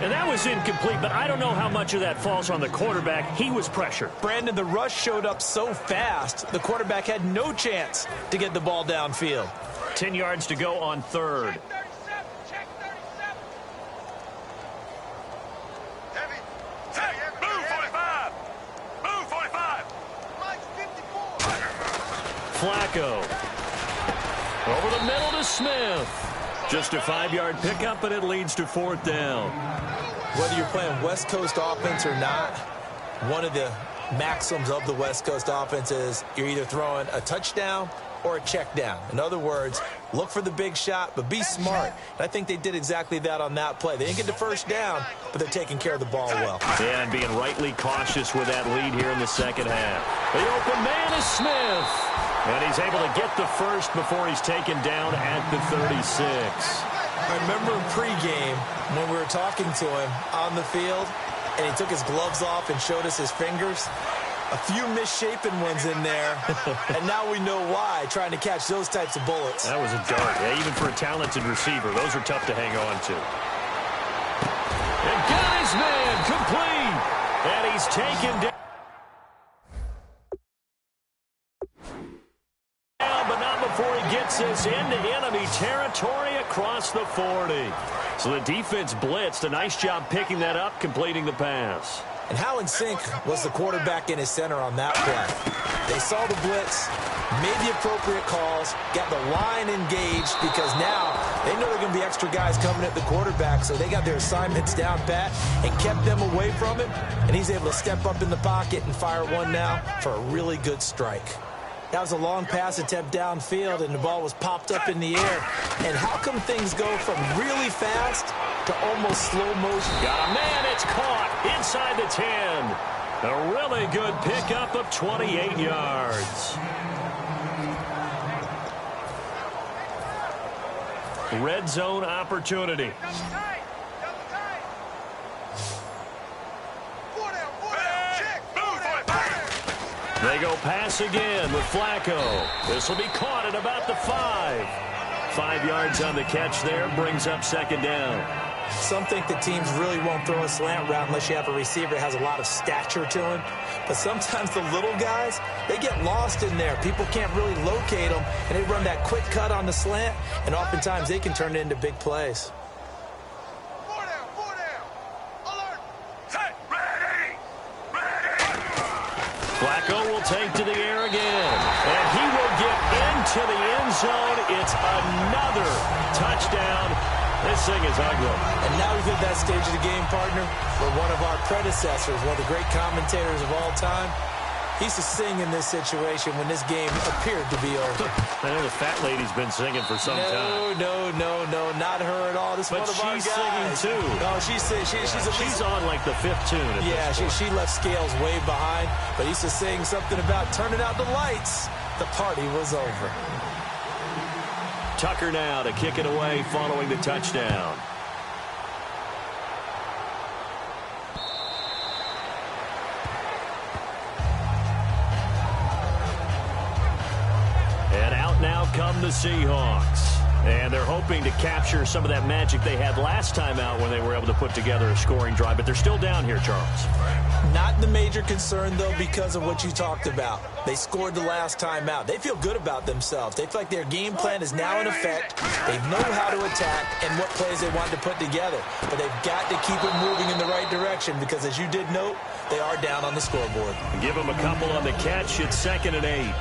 And that was incomplete, but I don't know how much of that falls on the quarterback. He was pressured. Brandon, the rush showed up so fast, the quarterback had no chance to get the ball downfield. 10 yards to go on third. Flacco. Over the middle to Smith. Just a 5-yard pickup, and it leads to fourth down. Whether you're playing West Coast offense or not, one of the maxims of the West Coast offense is you're either throwing a touchdown or a check down. In other words, look for the big shot, but be smart. And I think they did exactly that on that play. They didn't get the first down, but they're taking care of the ball well. Yeah, and being rightly cautious with that lead here in the second half. The open man is Smith. And he's able to get the first before he's taken down at the 36. I remember pregame when we were talking to him on the field, and he took his gloves off and showed us his fingers. A few misshapen ones in there, and now we know why, trying to catch those types of bullets. That was a dart. Yeah, even for a talented receiver, those are tough to hang on to. And got his man complete. And he's taken down. But not before he gets this into enemy territory across the 40. So the defense blitzed. A nice job picking that up, completing the pass. And how in sync was the quarterback in his center on that play? They saw the blitz, made the appropriate calls, got the line engaged, because now they know there are going to be extra guys coming at the quarterback, so they got their assignments down pat and kept them away from him, and he's able to step up in the pocket and fire one now for a really good strike. That was a long pass attempt downfield, and the ball was popped up in the air. And how come things go from really fast to almost slow motion? Got a man, it's caught inside the 10. A really good pickup of 28 yards. Red zone opportunity. They go pass again with Flacco. This will be caught at about the 5. 5 yards on the catch there, brings up second down. Some think the teams really won't throw a slant route unless you have a receiver that has a lot of stature to him. But sometimes the little guys, they get lost in there. People can't really locate them, and they run that quick cut on the slant, and oftentimes they can turn it into big plays. Flacco will take to the air again, and he will get into the end zone. It's another touchdown. This thing is ugly. And now we've hit that stage of the game, partner, where one of our predecessors, one of the great commentators of all time, he used to sing in this situation when this game appeared to be over. I know the fat lady's been singing for some time. No, not her at all. This is one of our guys. But she's singing too. No, she's on like the 5th tune. Yeah, she left Scales way behind, but he used to sing something about turning out the lights. The party was over. Tucker now to kick it away following the touchdown. And out now come the Seahawks. And they're hoping to capture some of that magic they had last time out when they were able to put together a scoring drive. But they're still down here, Charles. Not the major concern, though, because of what you talked about. They scored the last time out. They feel good about themselves. They feel like their game plan is now in effect. They know how to attack and what plays they want to put together. But they've got to keep it moving in the right direction because, as you did note, they are down on the scoreboard. Give them a couple on the catch. It's 2nd and 8.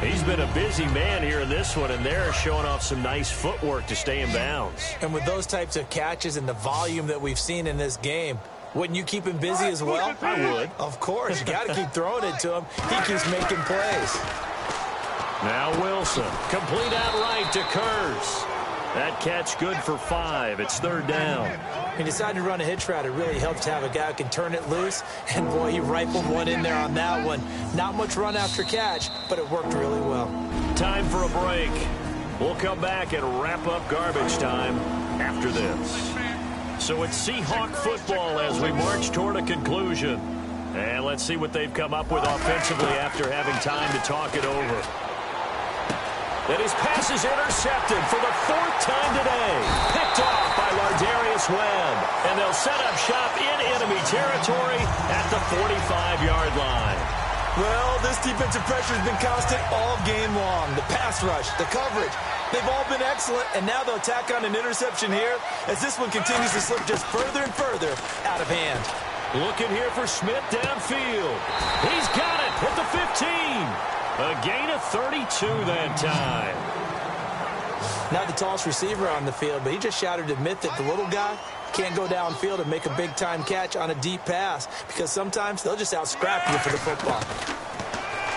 He's been a busy man here in this one, and they're showing off some nice footwork to stay in bounds. And with those types of catches and the volume that we've seen in this game, wouldn't you keep him busy as well? I would. Of course. You got to keep throwing it to him. He keeps making plays. Now Wilson. Complete out right to Kurz. That catch good for 5. It's 3rd down. He decided to run a hitch route. It really helps to have a guy who can turn it loose. And, boy, he rifled one in there on that one. Not much run after catch, but it worked really well. Time for a break. We'll come back and wrap up garbage time after this. So it's Seahawk football as we march toward a conclusion. And let's see what they've come up with offensively after having time to talk it over. And his pass is intercepted for the 4th time today. Picked off by Lardarius Webb. And they'll set up shop in enemy territory at the 45-yard line. Well, this defensive pressure has been constant all game long. The pass rush, the coverage, they've all been excellent, and now they'll tack on an interception here as this one continues to slip just further and further out of hand. Looking here for Smith downfield. He's got it at the 15. A gain of 32 that time. Not the tallest receiver on the field, but he just shouted to admit that the little guy can't go downfield and make a big-time catch on a deep pass because sometimes they'll just out-scrap you for the football.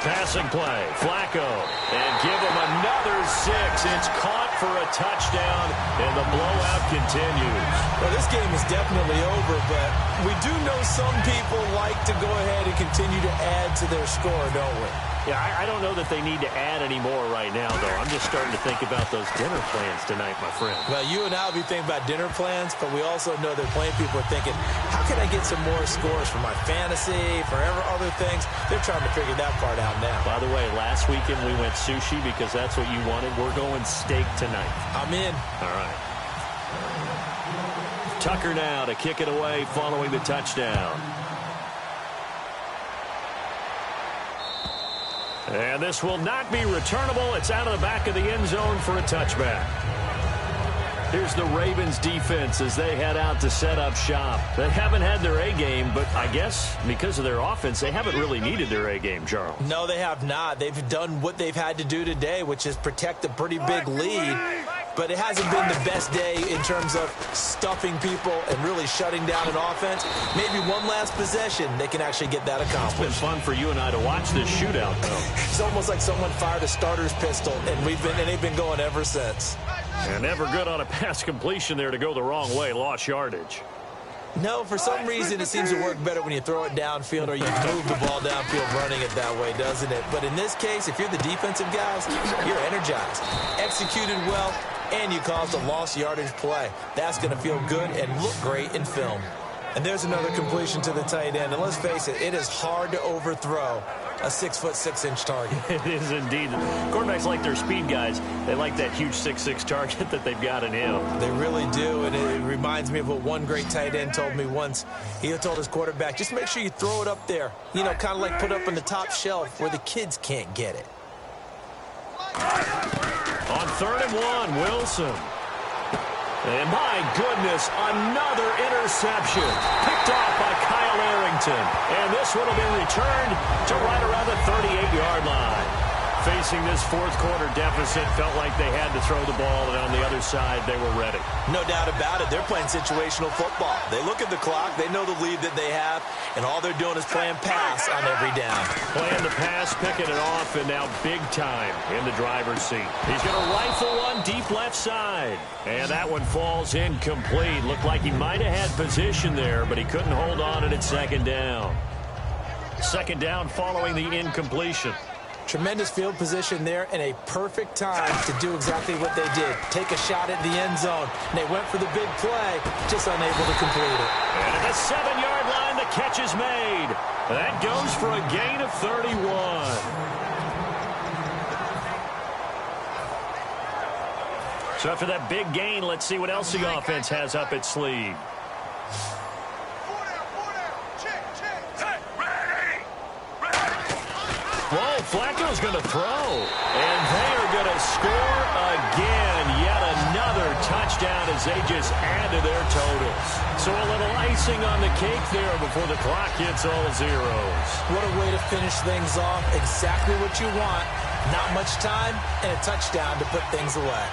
Passing play, Flacco, and give him another 6. It's caught for a touchdown, and the blowout continues. Well, this game is definitely over, but we do know some people like to go ahead and continue to add to their score, don't we? Yeah, I don't know that they need to add any more right now, though. I'm just starting to think about those dinner plans tonight, my friend. Well, you and I will be thinking about dinner plans, but we also know that plenty of people are thinking, how can I get some more scores for my fantasy, for other things? They're trying to figure that part out now. By the way, last weekend we went sushi because that's what you wanted. We're going steak tonight. I'm in. All right. Tucker now to kick it away following the touchdown. And this will not be returnable. It's out of the back of the end zone for a touchback. Here's the Ravens defense as they head out to set up shop. They haven't had their A-game, but I guess because of their offense, they haven't really needed their A-game, Charles. No, they have not. They've done what they've had to do today, which is protect a pretty big lead. But it hasn't been the best day in terms of stuffing people and really shutting down an offense. Maybe one last possession, they can actually get that accomplished. It's been fun for you and I to watch this shootout, though. It's almost like someone fired a starter's pistol, and they've been going ever since. And never good on a pass completion there to go the wrong way. Lost yardage. No, for some reason it seems to work better when you throw it downfield or you move the ball downfield running it that way, doesn't it? But in this case, if you're the defensive guys, you're energized, executed well, and you caused a lost yardage play. That's going to feel good and look great in film. And there's another completion to the tight end. And let's face it, it is hard to overthrow a 6'6" target. It is indeed. Quarterbacks like their speed guys. They like that huge 6'6" target that they've got in him. They really do, and it reminds me of what one great tight end told me once. He told his quarterback, just make sure you throw it up there. You know, kind of like put up on the top shelf where the kids can't get it. On 3rd and 1, Wilson. And my goodness, another interception. Picked off by Kyle Arrington. And this one will be returned to right around the 38-yard line. Facing this fourth-quarter deficit, felt like they had to throw the ball, and on the other side, they were ready. No doubt about it. They're playing situational football. They look at the clock. They know the lead that they have, and all they're doing is playing pass on every down. Playing the pass, picking it off, and now big time in the driver's seat. He's going to rifle one deep left side. And that one falls incomplete. Looked like he might have had position there, but he couldn't hold on at 2nd down. 2nd down following the incompletion. Tremendous field position there and a perfect time to do exactly what they did. Take a shot at the end zone. And they went for the big play, just unable to complete it. And at the 7-yard line, the catch is made. That goes for a gain of 31. So after that big gain, let's see what else the offense has up its sleeve. Whoa, Flacco's going to throw. And they are going to score again. Yet another touchdown as they just add to their totals. So a little icing on the cake there before the clock hits all zeros. What a way to finish things off. Exactly what you want. Not much time and a touchdown to put things away.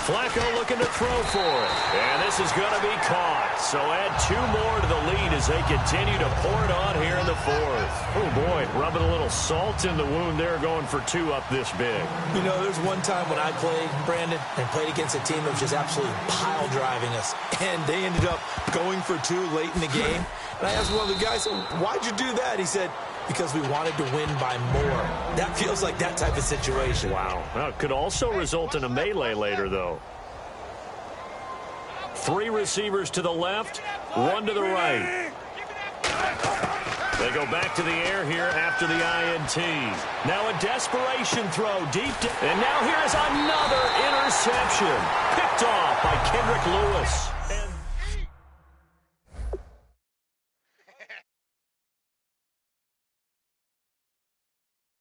Flacco looking to throw for it. And this is going to be caught. So add 2 more to the lead as they continue to pour it on here in the 4th. Oh, boy, rubbing a little salt in the wound there, going for 2 up this big. You know, there's one time when I played, Brandon, and played against a team that was just absolutely pile driving us. And they ended up going for 2 late in the game. And I asked one of the guys, why'd you do that? He said, because we wanted to win by more. That feels like that type of situation. Wow. Well, it could also result in a melee later, though. 3 receivers to the left, 1 to the right. They go back to the air here after the INT. Now a desperation throw deep. And now here is another interception. Picked off by Kendrick Lewis.